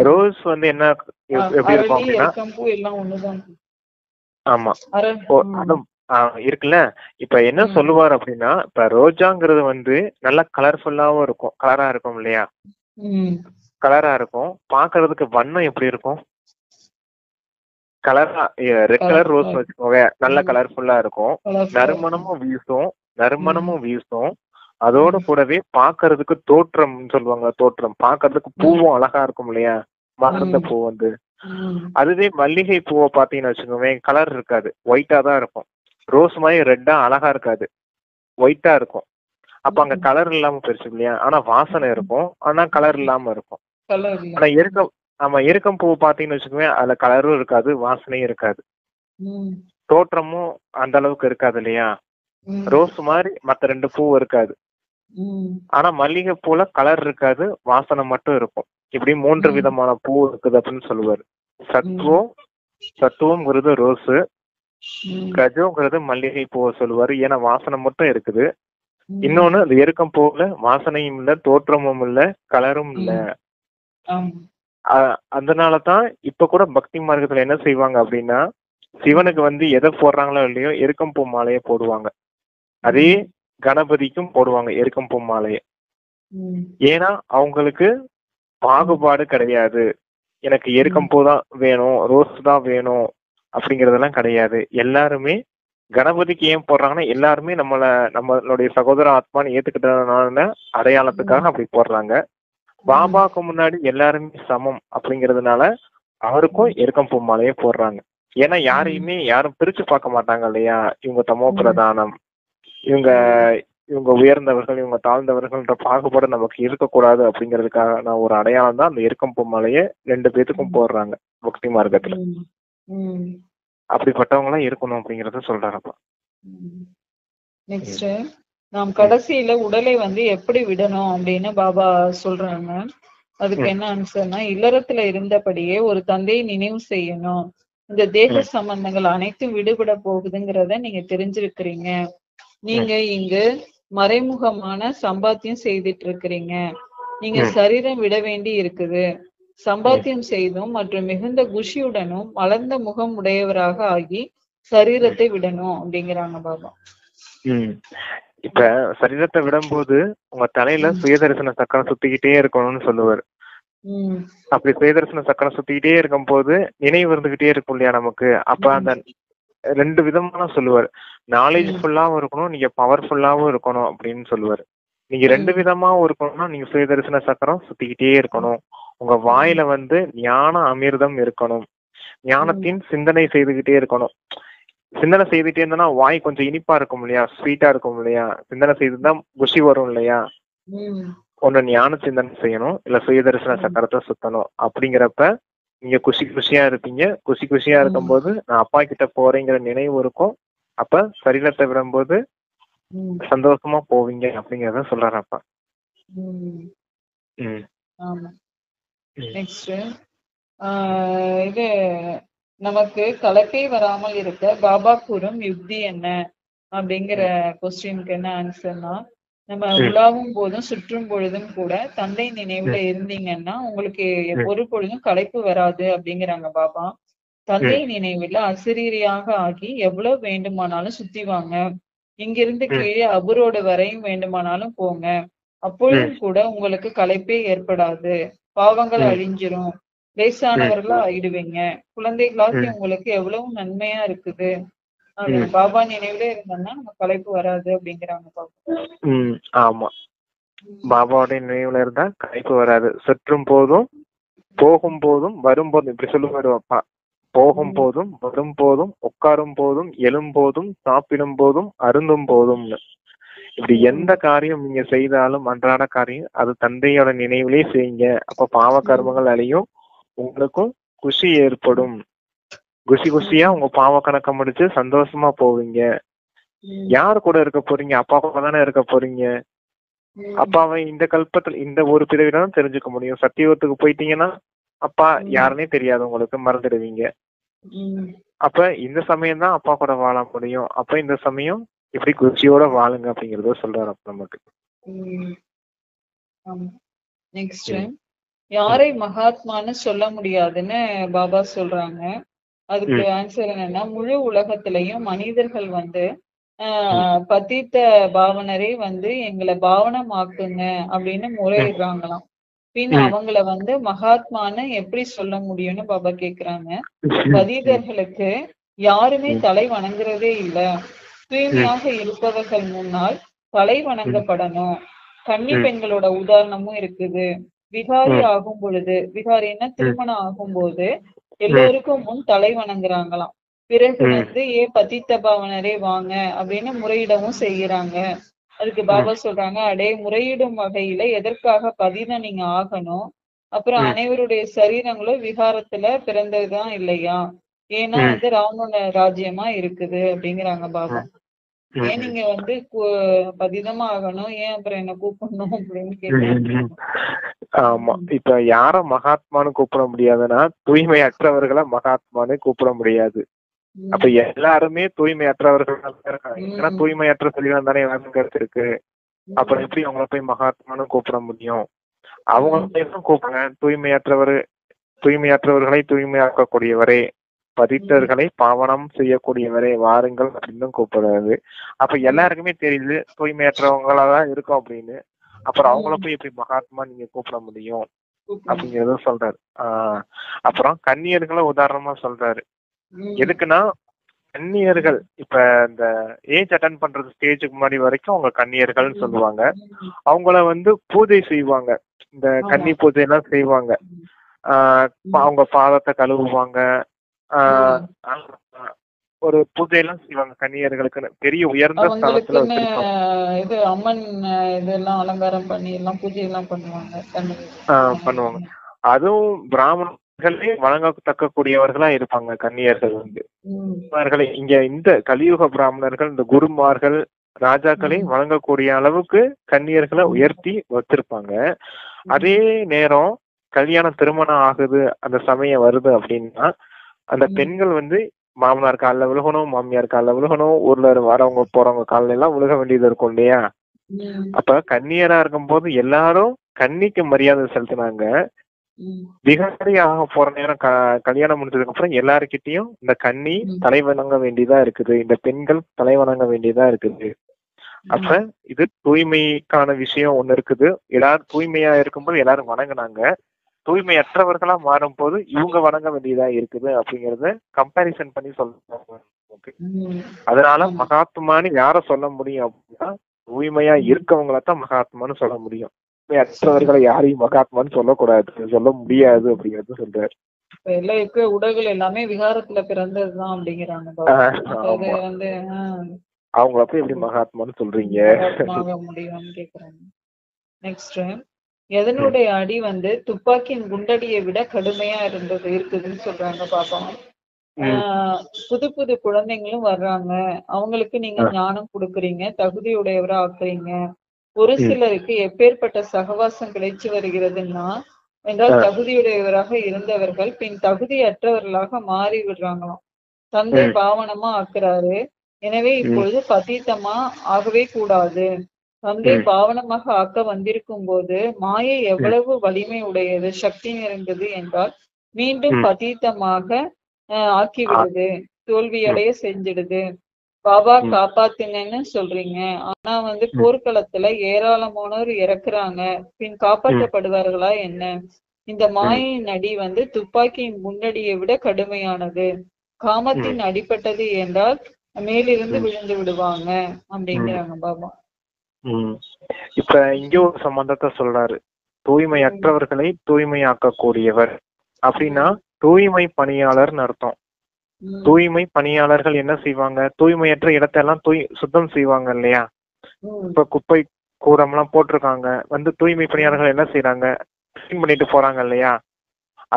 ரோஸ் என்ன எப்படி இருக்கும் அப்படின்னா, ஆமா இருக்குல்ல. இப்ப என்ன சொல்லுவார் அப்படின்னா, இப்ப ரோஜாங்கிறது நல்ல கலர்ஃபுல்லாவும் இருக்கும், கலரா இருக்கும் இல்லையா, கலரா இருக்கும். பாக்குறதுக்கு வண்ணம் எப்படி இருக்கும், கலரா ரெட் கலர் ரோஸ் வச்சுக்கோங்க, நல்ல கலர்ஃபுல்லா இருக்கும். நறுமணமும் வீசும். அதோட கூடவே பாக்குறதுக்கு தோற்றம் சொல்லுவாங்க, தோற்றம் பாக்குறதுக்கு பூவும் அழகா இருக்கும் இல்லையா, மலர்ந்த பூ அதுவே மல்லிகை பூவை பாத்தீங்கன்னு வச்சுக்கோங்க, கலர் இருக்காது, ஒயிட்டா தான் இருக்கும். ரோஸ் மாதிரி ரெட்டா அழகா இருக்காது, ஒயிட்டா இருக்கும். அப்ப அங்க கலர் இல்லாம போயிருச்சு இல்லையா. ஆனா வாசனை இருக்கும், ஆனா கலர் இல்லாம இருக்கும். ஆனா எருக்கம் பூ பாத்தீங்கன்னு வச்சுக்கோங்க, அதுல கலரும் இருக்காது, வாசனையும் இருக்காது, தோற்றமும் அந்த அளவுக்கு இருக்காது இல்லையா. ரோஸ் மாதிரி மத்த 2 பூ இருக்காது. ஆனா மல்லிகை பூல கலர் இருக்காது, வாசனை மட்டும் இருக்கும். இப்படி 3 விதமான பூ இருக்குது அப்படின்னு சொல்லுவாரு. சத்துவம்ங்கிறது ரோஸ், கஜோங்கிறது மல்லிகை பூவை சொல்லுவாரு, ஏன்னா வாசனை மட்டும் இருக்குது. இன்னொன்னு அந்த எருக்கம் பூவுல வாசனையும் இல்ல, தோற்றமும் இல்ல, கலரும் இல்ல. அதனாலதான் இப்ப கூட பக்தி மார்க்கத்துல என்ன செய்வாங்க அப்படின்னா, சிவனுக்கு எதை போடுறாங்களோ இல்லையோ எருக்கம்பூ மாலைய போடுவாங்க. அதே கணபதிக்கும் போடுவாங்க எருக்கம்பூ மாலைய. ஏன்னா அவங்களுக்கு பாகுபாடு கிடையாது, எனக்கு எருக்கம்பூ தான் வேணும், ரோஸ் தான் வேணும் அப்படிங்கறதெல்லாம் கிடையாது. எல்லாருமே கணபதிக்கு ஏன் போடுறாங்கன்னா, எல்லாருமே நம்மளுடைய சகோதர ஆத்மான்னு ஏத்துக்கிட்டதுனால அடையாளத்துக்காக அப்படி போடுறாங்க. பாபாவுக்கு முன்னாடி எல்லாருமே சமம் அப்படிங்கறதுனால அவருக்கும் எருக்கம்பூ மாலையே போடுறாங்க. ஏன்னா யாரும் பிரிச்சு பார்க்க மாட்டாங்க இல்லையா, இவங்க தமோ பிரதானம், இவங்க உயர்ந்தவர்கள், இவங்க தாழ்ந்தவர்கள்ன்ற பாகுபாடு நமக்கு இருக்கக்கூடாது அப்படிங்கிறதுக்கான ஒரு அடையாளம் தான் அந்த எருக்கம்பூ மாலைய 2 பேத்துக்கும் போடுறாங்க பக்தி மார்க்கத்துல. அப்படிப்பட்டவங்க எல்லாம் இருக்கணும் அப்படிங்கறத சொல்றாங்கப்பா. நெக்ஸ்ட், நாம் கடைசியில உடலை எப்படி விடணும் அப்படின்னு பாபா சொல்றாங்க. அதுக்கு என்ன ஆன்சர்னா, இல்லறத்துல இருந்தபடியே ஒரு தந்தையை நினைவு செய்யணும். இந்த தேக சம்பந்தங்கள் அனைத்தும் விடுபட போகுதுங்கிறத நீங்க தெரிஞ்சிருக்கிறீங்க. நீங்க இங்கு மறைமுகமான சம்பாத்தியம் செய்துட்டு இருக்கிறீங்க. நீங்க சரீரம் விட வேண்டி இருக்குது. சம்பாத்தியம் செய்தும் மற்றும் மிகுந்த குஷியுடனும் மலர்ந்த முகம் உடையவராக ஆகி சரீரத்தை விடணும் அப்படிங்கிறாங்க பாபா. இப்ப சரீரத்தை விடும்போது உங்க தலையில சுயதரிசன சக்கரம் சுத்திக்கிட்டே இருக்கணும்னு சொல்லுவாரு. அப்படி சுயதரிசன சக்கரம் சுத்திக்கிட்டே இருக்கும் போது நினைவு இருந்துகிட்டே இருக்கும் இல்லையா நமக்கு. அப்ப அந்த 2 விதமான சொல்லுவாரு, நாலேஜ் ஃபுல்லாவும் இருக்கணும், நீங்க பவர்ஃபுல்லாவும் இருக்கணும் அப்படின்னு சொல்லுவாரு. நீங்க 2 விதமாவும் இருக்கணும்னா நீங்க சுயதரிசன சக்கரம் சுத்திக்கிட்டே இருக்கணும். உங்க வாயில ஞான அமிர்தம் இருக்கணும், ஞானத்தின் சிந்தனை செய்துகிட்டே இருக்கணும். சிந்தனை செய்துட்டே இருந்தோம்னா வாய் கொஞ்சம் இனிப்பா இருக்கும் இல்லையா, ஸ்வீட்டா இருக்கும் இல்லையா. சிந்தனை செய்துதான் குஷி வரும் இல்லையா. ஒண்ணு ஞான சிந்தனை செய்யணும், இல்ல சுயதரிசன சக்கரத்தை சுத்தணும். அப்படிங்கிறப்ப நீங்க குஷியா இருப்பீங்க. குஷியா இருக்கும் போது நான் அப்பா கிட்ட போறேங்கிற நினைவு இருக்கும். அப்ப சரீரத்தை விடும்போது சந்தோஷமா போவீங்க அப்படிங்கறத சொல்றாரு அப்பா. ம் ஆமா. ம் நெக்ஸ்ட் இது நமக்கு கலப்பை வராமல் இருக்க பாபா கூறும் யுக்தி என்ன அப்படிங்கிற ம் கொஸ்டினுக்கு என்ன ஆன்சர்னா, நம்ம ம் உலாவும் போதும் சுற்றும் பொழுதும் கூட தந்தை நினைவுல ம் இருந்தீங்கன்னா உங்களுக்கு ம் ஒரு பொழுதும் களைப்பு வராது அப்படிங்கிறாங்க பாபா. தந்தை ம் நினைவுல அசரீரியாக ஆகி எவ்வளவு வேண்டுமானாலும் சுத்தி வாங்க. இங்கிருந்து ம் கீழே அபுரோடு வரையும் வேண்டுமானாலும் போங்க. ம் அப்பொழுதும் கூட உங்களுக்கு களைப்பே ஏற்படாது. பாவங்கள் ம் அழிஞ்சிரும். ம் லேசானவர்களா ஆயிடுவீங்க. குழந்தைகளாகி ம் உங்களுக்கு எவ்வளவு நன்மையா இருக்குது. அது ம் பாபா நினைவுல இருந்தோம்னா நம்ம களைப்பு வராது அப்படிங்கிறாங்க பாபா. ம் ஆமா. உம் பாபாவுடைய நினைவுல இருந்தா களைப்பு வராது. சுற்றும் போதும் போகும் போதும் வரும்போதும் இப்படி சொல்லுவாரு அப்பா. போகும் உம் போதும் வரும் போதும் உட்காரும் போதும் எழும் போதும் சாப்பிடும் போதும் அருந்தும் போதும்னு இப்படி எந்த உம் காரியம் நீங்க செய்தாலும் அன்றாட காரியம் அது தந்தையோட நினைவிலே செய்யுங்க. அப்ப பாவ கர்மங்கள் அழியும், உங்களுக்கும் குஷி ஏற்படும். குஷி குஷியா உங்க பாவ கணக்க முடிச்சு சந்தோஷமா போவீங்க. உம் யாரு கூட இருக்க போறீங்க? அப்பா கூட தானே இருக்க போறீங்க. உம் அப்பாவை இந்த கல்பத்துல இந்த ஒரு பிறவில தான் தெரிஞ்சுக்க முடியும். சத்தியுகத்துக்கு போயிட்டீங்கன்னா அப்பா யாருன்னே தெரியாது, உங்களுக்கு மறந்துடுவீங்க. உம் அப்ப இந்த சமயம் தான் அப்பா கூட வாழ முடியும். அப்ப இந்த சமயம் இப்படி குச்சியோட வாழுங்க அப்படிங்கறத சொல்றாரு அப்ப நமக்கு. உம் ஆமா. நெக்ஸ்ட் ம், ம், யாரை மகாத்மான்னு சொல்ல முடியாதுன்னு பாபா சொல்றாங்க. அதுக்கு ம், ஆன்சர் என்னன்னா, முழு உலகத்திலையும் மனிதர்கள் வந்து ம், பத்தித்த பாவனரே வந்து எங்களை பாவனமாக்குங்க அப்படின்னு ம், முறையிடுறாங்களாம். பின் ம், அவங்கள வந்து மகாத்மான்னு எப்படி சொல்ல முடியும்னு பாபா கேக்குறாங்க. ம், பதிதர்களுக்கு யாருமே ம், தலை வணங்குறதே இல்ல. ம், தூய்மையாக இருப்பவர்கள் முன்னால் தலை ம், வணங்கப்படணும். கன்னி ம், பெண்களோட உதாரணமும் இருக்குது. விகாரி ம், ஆகும் பொழுது, விகாரின்னா ம், திருமணம் ஆகும்போது ம், எல்லோருக்கும் முன் தலை வணங்குறாங்களாம். பிறகு ம், வந்து பதித்த பாவனரே வாங்க அப்படின்னு முறையிடவும் செய்யறாங்க. அதுக்கு பாபா சொல்றாங்க, அடே முறையிடும் வகையில எதற்காக பதிதம் நீங்க ஆகணும்? அப்புறம் ம், அனைவருடைய சரீரங்களும் விகாரத்துல பிறந்ததுதான் இல்லையா? ஏன்னா ம், வந்து ராவண ராஜ்யமா இருக்குது அப்படிங்கிறாங்க பாபா. ஏன் ம், நீங்க வந்து பதிதமா ஆகணும், ஏன் அப்புறம் என்ன கூப்பிடணும் அப்படின்னு ம், கேக்குறாங்க. ம். ஆமா. இப்ப யார மகாத்மான்னு கூப்பிட முடியாதுன்னா தூய்மையற்றவர்களை மகாத்மான்னு கூப்பிட முடியாது. அப்ப உம் எல்லாருமே தூய்மையற்றவர்கள் தான் இருக்காங்க. ஏன்னா உம் தூய்மையற்ற சரீரம் தானே எல்லாருக்கும் கருத்து இருக்கு. அப்புறம் உம் எப்படி அவங்கள போய் மகாத்மான்னு கூப்பிட முடியும்? உம் அவங்கள தான் கூப்பிடுறேன். தூய்மையற்றவர்களை தூய்மையாக்கக்கூடியவரே, உம் பதித்தர்களை பாவனம் செய்யக்கூடியவரே வாருங்கள் அப்படின்னு கூப்பிடுறது. அப்ப உம் எல்லாருக்குமே தெரியுது தூய்மையற்றவங்களா தான் இருக்கும் அப்படின்னு. அப்புறம் அவங்கள உம் போய் எப்படி மகாத்மா நீங்க கூப்பிட முடியும் கூப்பிடணும். அப்படிங்கறத சொல்றாரு. அப்புறம் கன்னியர்களை உதாரணமா சொல்றாரு. உம் எதுக்குன்னா கன்னியர்கள் இப்ப இந்த ஏஜ் அட்டன் பண்றது ஸ்டேஜுக்கு முன்னாடி வரைக்கும் அவங்க கன்னியர்கள்னு உம் சொல்லுவாங்க. உம் அவங்கள வந்து பூஜை செய்வாங்க. இந்த ஆமா. கன்னி பூஜை எல்லாம் செய்வாங்க. ஆஹ் உம் அவங்க பாதத்தை கழுவுவாங்க. ஆஹ் உம் ஒரு பூஜை எல்லாம் செய்வாங்க. கன்னியர்களுக்குன்னு பெரிய உயர்ந்த ஸ்தானத்துல அவங்களுக்குன்னு வச்சிருப்பாங்க. இது அம்மன் இதெல்லாம் அலங்காரம் பண்ணி எல்லாம் பூஜை எல்லாம் பண்ணுவாங்க. பண்ணுவாங்க. அதுவும் பிராமணர்களே வணங்கத்தக்க கூடியவர்களா இருப்பாங்க கன்னியர்கள் வந்து. உம் அவர்களை இங்க இந்த கலியுக பிராமணர்கள், இந்த குருமார்கள், ராஜாக்களை உம் வணங்கக்கூடிய அளவுக்கு கன்னியர்களை உம் உயர்த்தி வச்சிருப்பாங்க. அதே உம் நேரம் கல்யாணம் திருமணம் ஆகுது, அந்த சமயம் வருது அப்படின்னா அந்த உம் பெண்கள் வந்து மாமனார் காலில் விழுகணும், மாமியார் காலில் விழுகணும், ஊர்ல வரவங்க போறவங்க காலில எல்லாம் விழுக வேண்டியது இருக்கும் இல்லையா? உம் அப்ப கன்னியரா இருக்கும்போது எல்லாரும் கன்னிக்கு மரியாதை செலுத்தினாங்க. உம் விகாரி ஆக போற நேரம் கல்யாணம் முடிஞ்சதுக்கு அப்புறம் எல்லாருக்கிட்டையும் இந்த கன்னி உம் தலை வணங்க வேண்டியதா இருக்குது, இந்த பெண்கள் தலை வணங்க வேண்டியதா இருக்குது. அப்ப இது தூய்மைக்கான விஷயம் ஒண்ணு இருக்குது. எல்லாரும் தூய்மையா இருக்கும்போது எல்லாரும் வணங்குனாங்க. தூய்மையற்றவர்களா மாறும் போது இவங்க வணங்க வேண்டியதா இருக்குது அப்படிங்கறத கம்பேரிசன் பண்ணி சொல்றாங்க. உம் அதனால ஆமா. மகாத்மான்னு யார சொல்ல முடியும் அப்படின்னா தூய்மையா இருக்கவங்களத்தான் மகாத்மான்னு சொல்ல முடியும். தூய்மையற்றவர்களை யாரையும் மகாத்மான்னு சொல்லக்கூடாது, சொல்ல முடியாது அப்படிங்கறது சொல்றாரு. இப்ப எல்லாம் இருக்க உடல்கள் எல்லாமே விகாரத்துல பிறந்ததுதான் அப்படிங்கிறாங்க பாபா. அப்ப அது ஆமா. வந்து அவங்கள போய் எப்படி மகாத்மான்னு சொல்றீங்க? மகாத்மாக முடியும்னு கேக்குறாங்க. நெக்ஸ்ட் எதனுடைய அடி வந்து துப்பாக்கியின் குண்டடியை விட கடுமையா இருக்குதுன்னு சொல்றாங்க பாப்பா. புது புது குழந்தைங்களும் வர்றாங்க. அவங்களுக்கு நீங்க ஞானம் கொடுக்குறீங்க, தகுதியுடையவரா ஆக்குறீங்க. ஒரு சிலருக்கு எப்பேற்பட்ட சகவாசம் கிடைச்சு வருகிறதுன்னா என்றால் தகுதியுடையவராக இருந்தவர்கள் பின் தகுதியற்றவர்களாக மாறி விடுறாங்களாம். தந்தை பாவனமா ஆக்குறாரு. எனவே இப்பொழுது பதீத்தமா ஆகவே கூடாது. தந்தை பாவனமாக ஆக்க வந்திருக்கும் போது மாயை எவ்வளவு வலிமை உடையது, சக்தி நிறைந்தது என்றால் மீண்டும் பதீத்தமாக ஆக்கிவிடுது, தோல்வியடைய செஞ்சிடுது. பாபா காப்பாத்துங்கன்னு சொல்றீங்க, ஆனா போர்க்களத்துல ஏராளமானோர் இறக்குறாங்க, பின் காப்பாற்றப்படுவார்களா என்ன? இந்த மாயின் அடி துப்பாக்கியின் முன்னடியை விட கடுமையானது. காமத்தின் அடிப்பட்டது என்றால் மேலிருந்து விழுந்து விடுவாங்க அப்படிங்கிறாங்க பாபா. இப்ப இங்க ஒரு சம்பந்தத்தை சொல்றாரு, தூய்மையற்றவர்களை தூய்மையாக்க கூடியவர் அப்படின்னா தூய்மை பணியாளர்னு அர்த்தம். தூய்மை பணியாளர்கள் என்ன செய்வாங்க? தூய்மையற்ற இடத்தெல்லாம் சுத்தம் செய்வாங்க இல்லையா? இப்ப குப்பை கூடம் எல்லாம் போட்டிருக்காங்க, தூய்மை பணியாளர்கள் என்ன செய்யறாங்க? கிளீன் பண்ணிட்டு போறாங்க இல்லையா?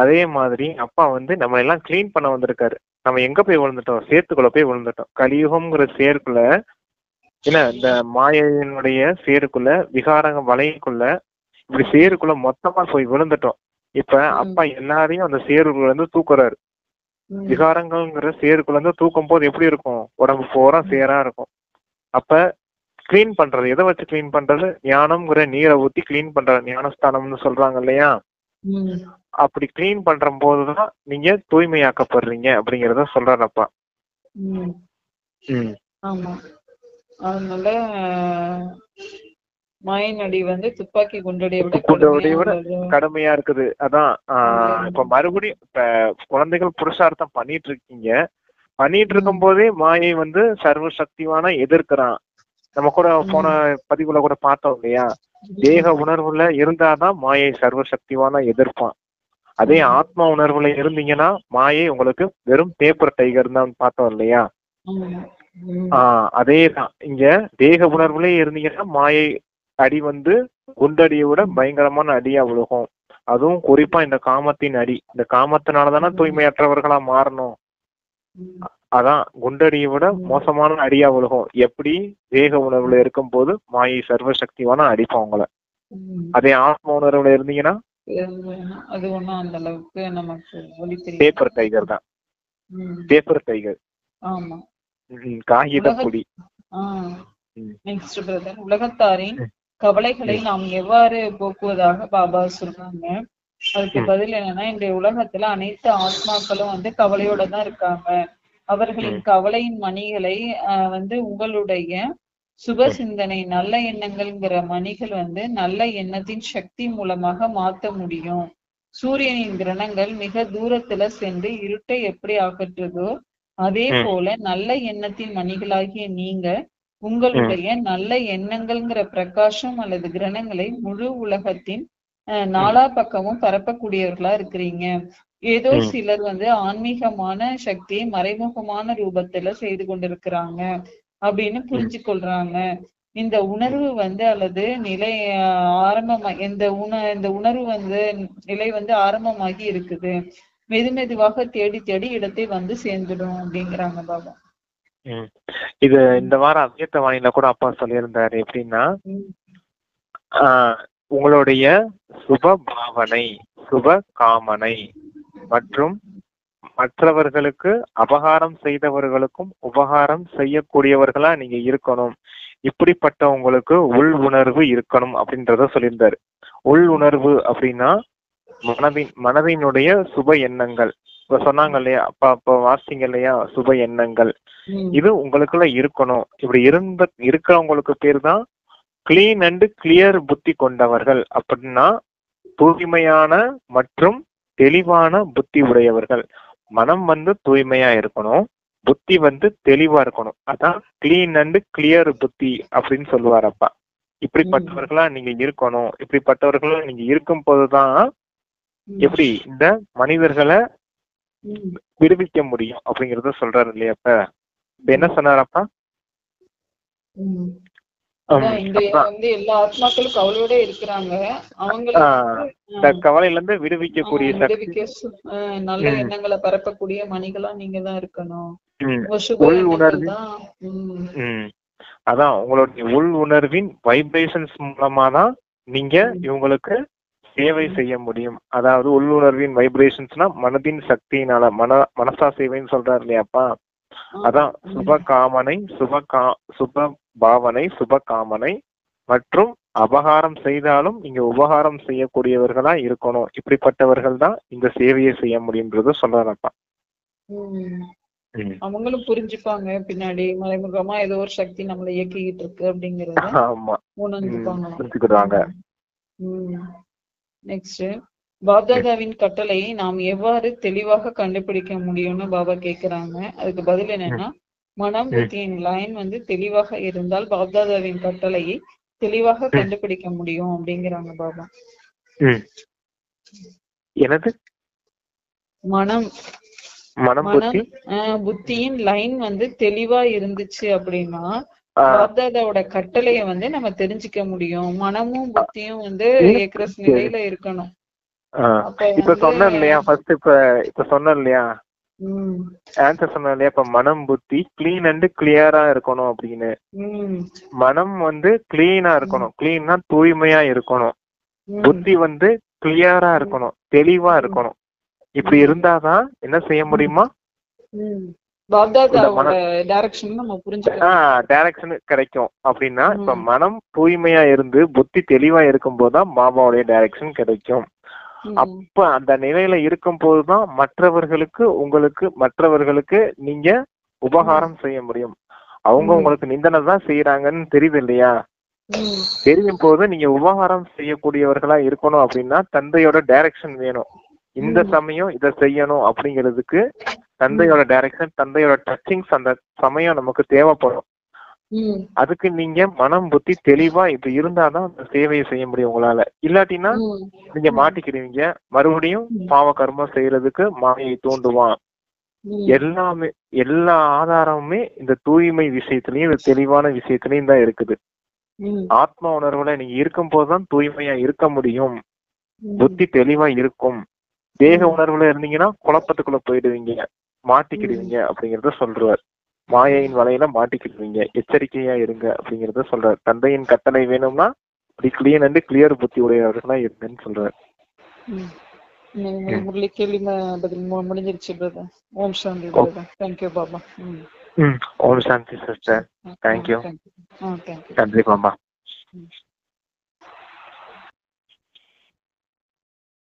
அதே மாதிரி அப்பா நம்ம எல்லாம் கிளீன் பண்ண வந்திருக்காரு. நம்ம எங்க போய் விழுந்துட்டோம்? சேத்துக்குள்ள போய் விழுந்துட்டோம். கலியுகம்ங்கிற சேருக்குள்ள, என்ன இந்த மாயையினுடைய சேருக்குள்ள, விகாரங்க வலைக்குள்ள, இப்படி சேருக்குள்ள மொத்தமா போய் விழுந்துட்டோம். இப்ப அப்பா எல்லாரையும் அந்த சேருக்குள்ள தூக்குறாரு. விகாரங்கள்ங்கிற சேருக்குள்ள தூக்கும் போது எப்படி இருக்கும்? உடம்பு பூரா சேரா இருக்கும். அப்ப கிளீன் பண்றது எதை வச்சு கிளீன் பண்றது? ஞானம்ங்கிற நீரை ஊத்தி கிளீன் பண்றது, ஞானஸ்தானம்னு சொல்றாங்க இல்லையா? அப்படி கிளீன் பண்ற போதுதான் நீங்க தூய்மையாக்கப்படுறீங்க அப்படிங்கறத சொல்றாரப்பா. அதனால மாயனடி துப்பாக்கி குண்டடியை விட கடுமையா இருக்குது. அதான் இப்ப மறுபடியும் இப்ப குழந்தைகள் புருஷார்த்தம் பண்ணிட்டு இருக்கீங்க. பண்ணிட்டு இருக்கும் போதே மாயை சர்வ சக்திவான எதிர்க்கிறான். நம்ம கூட போன பதிவுல கூட பார்த்தோம் இல்லையா? தேக உணர்வுல இருந்தாதான் மாயை சர்வ சக்திவான எதிர்ப்பான். அதே ஆத்மா உணர்வுல இருந்தீங்கன்னா மாயை உங்களுக்கு வெறும் பேப்பர் டைகர் தான் பார்த்தோம் இல்லையா? அதேதான் இங்க தேக உணர்வுல இருந்தீங்கன்னா மாயை அடி குண்டடியை விட பயங்கரமான அடியா விழுகும். அதுவும் குறிப்பா இந்த காமத்தின் அடி. இந்த காமத்தினாலதானே தூய்மையற்றவர்களா மாறணும். அதான் குண்டடியை விட மோசமான அடியா விழுகும். எப்படி? தேக உணர்வுல இருக்கும் போது மாயை சர்வசக்திவான அடிப்போம் உங்களை. அதே ஆத்ம உணர்வுல இருந்தீங்கன்னா அது ஒண்ணும் அந்த அளவுக்கு நமக்கு பேப்பர் டைகர் தான். Paper tiger. ஆமா, காகித பொடி. நெக்ஸ்ட் பிரதர், உலகத்தாரின் கவலைகளை நாம் எவ்வாறு போக்குவதாக பாபா சொல்றாங்க. அதுக்கு பதில் என்னன்னா, இன்றைய உலகத்துல அனைத்து ஆத்மாக்களும் கவலையோட தான் இருக்காங்க. அவர்களின் கவலையின் மணிகளை உங்களுடைய சுப சிந்தனை, நல்ல எண்ணங்கள்ங்கிற மணிகள் நல்ல எண்ணத்தின் சக்தி மூலமாக மாத்த முடியும். சூரியனின் கிரணங்கள் மிக தூரத்துல சென்று இருட்டை எப்படி அகற்றுதோ அதே போல நல்ல எண்ணத்தின் மணிகளாகிய நீங்க உங்களுடைய நல்ல எண்ணங்கள்ங்கிற பிரகாசம் அல்லது கிரணங்களை முழு உலகத்தின் நாலா பக்கமும் பரப்பக்கூடியவர்களா இருக்கிறீங்க. ஏதோ சிலர் ஆன்மீகமான சக்தியை மறைமுகமான ரூபத்துல செய்து கொண்டிருக்கிறாங்க அப்படின்னு புரிஞ்சு கொள்றாங்க. இந்த உணர்வு அல்லது நிலை ஆரம்பமா இந்த உணர்வு நிலை ஆரம்பமாகி இருக்குது. மெதுமெதுவாக தேடி தேடி இடத்தை சேர்ந்துடும் அப்படிங்கிறாங்க பாபா. இது இந்த வாரம் அவ்வியத்த வாணியில கூட அப்பா சொல்லியிருந்தாரு. எப்படின்னா, உங்களுடைய சுப பாவனை, சுப காமனை மற்றும் மற்றவர்களுக்கு அபகாரம் செய்தவர்களுக்கும் உபகாரம் செய்யக்கூடியவர்களா நீங்க இருக்கணும். இப்படிப்பட்ட உங்களுக்கு உள் உணர்வு இருக்கணும் அப்படின்றத சொல்லியிருந்தாரு. உள் உணர்வு அப்படின்னா மனதினுடைய சுப எண்ணங்கள். இப்ப சொன்னாங்க இல்லையா, அப்ப வாசிங்க இல்லையா, சுப எண்ணங்கள். இது உங்களுக்குள்ள இருக்கணும். இப்படி இருக்கிறவங்களுக்கு பேர் தான் கிளீன் அண்ட் கிளியர் புத்தி கொண்டவர்கள். அப்படின்னா தூய்மையான மற்றும் தெளிவான புத்தி உடையவர்கள். மனம் தூய்மையா இருக்கணும், புத்தி தெளிவா இருக்கணும். அதான் கிளீன் அண்ட் கிளியர் புத்தி அப்படின்னு சொல்லுவாரப்பா. இப்படிப்பட்டவர்களா நீங்க இருக்கணும். இப்படிப்பட்டவர்களா நீங்க இருக்கும் போதுதான் எப்படி இந்த மனிதர்களை விடுவிக்க முடியும் அப்படிங்கறத சொல்றாரு இல்லையாப்ப. என்ன சொன்னாரப்பா? எல்லா ஆத்மாக்களும் கவலையோட இருக்கிறாங்க. கவலையில இருந்து விடுவிக்கக்கூடிய நல்ல எண்ணங்களை பரப்பக்கூடிய மணிகளா நீங்க தான் இருக்கணும். அதான் உங்களுடைய உள் உணர்வின் வைப்ரேஷன்ஸ் மூலமா தான் நீங்க இவங்களுக்கு சேவை செய்ய முடியும். அதாவது உள்ளுணர்வின் வைப்ரேஷன்ஸ்னா மனதின் சக்தியினால மனசா சேவைன்னு சொல்றாரு இல்லையாப்பா. அதான் சுப பாவனை சுப காமனை மற்றும் அபகாரம் செய்தாலும் நீங்க உபகாரம் செய்யக்கூடியவர்களா இருக்கணும். இப்படிப்பட்டவர்கள் தான் இந்த சேவையை செய்ய முடியும்ன்றது சொல்றாரப்பா. அவங்களும் புரிஞ்சுப்பாங்க, பின்னாடி மறைமுகமா ஏதோ ஒரு சக்தி நம்மளை இயக்கிட்டு இருக்கு அப்படிங்கறத புரிஞ்சுக்கிடுவாங்க. நெக்ஸ்ட், பாப்தாதாவின் கட்டளையை நாம் எவ்வாறு தெளிவாக கண்டுபிடிக்க முடியும்னு பாபா கேக்குறாங்க. அதுக்கு பதில் என்னன்னா, மனம் புத்தியின் லைன் தெளிவாக இருந்தால் பாப்தாதாவின் கட்டளையை தெளிவாக கண்டுபிடிக்க முடியும் அப்படிங்கிறாங்க பாபா. எனது மனம் புத்தியின் லைன் தெளிவா இருந்துச்சு அப்படின்னா பாப்தாதாவோட கட்டளைய நம்ம தெரிஞ்சுக்க முடியும். மனமும் புத்தியும் ஏக்ரஸ் நிலையில இருக்கணும். இப்ப சொன்ன இல்லையா, ஃபர்ஸ்ட் இப்ப சொன்ன இல்லையா ஆன்சர் சொன்ன இல்லையா, இப்ப மனம் புத்தி கிளீன் அண்ட் கிளியரா இருக்கணும் அப்படின்னு. மனம் கிளீனா இருக்கணும், கிளீன்னா தூய்மையா இருக்கணும். புத்தி கிளியரா இருக்கணும், தெளிவா இருக்கணும். இப்படி இருந்தாதான் என்ன செய்ய முடியுமா, டைரக்ஷன் கிடைக்கும். அப்படின்னா இப்ப மனம் தூய்மையா இருந்து புத்தி தெளிவா இருக்கும் போதுதான் பாபாவுடைய டைரக்ஷன் கிடைக்கும். அப்ப அந்த நிலையில இருக்கும் போதுதான் மற்றவர்களுக்கு நீங்க உபகாரம் செய்ய முடியும். அவங்க உங்களுக்கு நிந்தனை தான் செய்யறாங்கன்னு தெரியுது இல்லையா, தெரியும் போது நீங்க உபகாரம் செய்யக்கூடியவர்களா இருக்கணும். அப்படின்னா தந்தையோட டைரக்ஷன் வேணும். இந்த சமயம் இதை செய்யணும் அப்படிங்கிறதுக்கு தந்தையோட டைரக்ஷன், தந்தையோட டச்சிங்ஸ் அந்த சமயம் நமக்கு தேவைப்படும். அதுக்கு நீங்க மனம் புத்தி தெளிவா இப்ப இருந்தாதான் அந்த சேவையை செய்ய முடியும் உங்களால. இல்லாட்டினா நீங்க மாட்டிக்கிறீங்க, மறுபடியும் பாவ கர்மம் செய்யறதுக்கு மாயை தூண்டுவான். எல்லா ஆதாரமுமே இந்த தூய்மை விஷயத்திலயும் இந்த தெளிவான விஷயத்திலயும் தான் இருக்குது. ஆத்மா உணர்வுல நீங்க இருக்கும் போதுதான் தூய்மையா இருக்க முடியும், புத்தி தெளிவா இருக்கும். தேக உணர்வுல இருந்தீங்கன்னா குழப்பத்துக்குள்ள போயிடுவீங்க, மாட்டிக்கிடுவீங்க அப்படிங்கறத சொல்றார். மாயையின் வலையில மாட்டிக்கிடுவீங்க, எச்சரிக்கையா இருங்க அப்படிங்கறத சொல்றாரு. தந்தையின் கட்டளை வேணும்னா அப்படி கிளீன் அண்ட் கிளியர் புத்தி உடையவர்களா இருங்கன்னு சொல்றாரு. முடிஞ்சிருச்சு பிரதர். ஓம் சாந்தி பிரதர். தேங்க்யூ பாபா. ஓம் சாந்தி சிஸ்டர். தேங்க்யூ. நன்றி பாபா.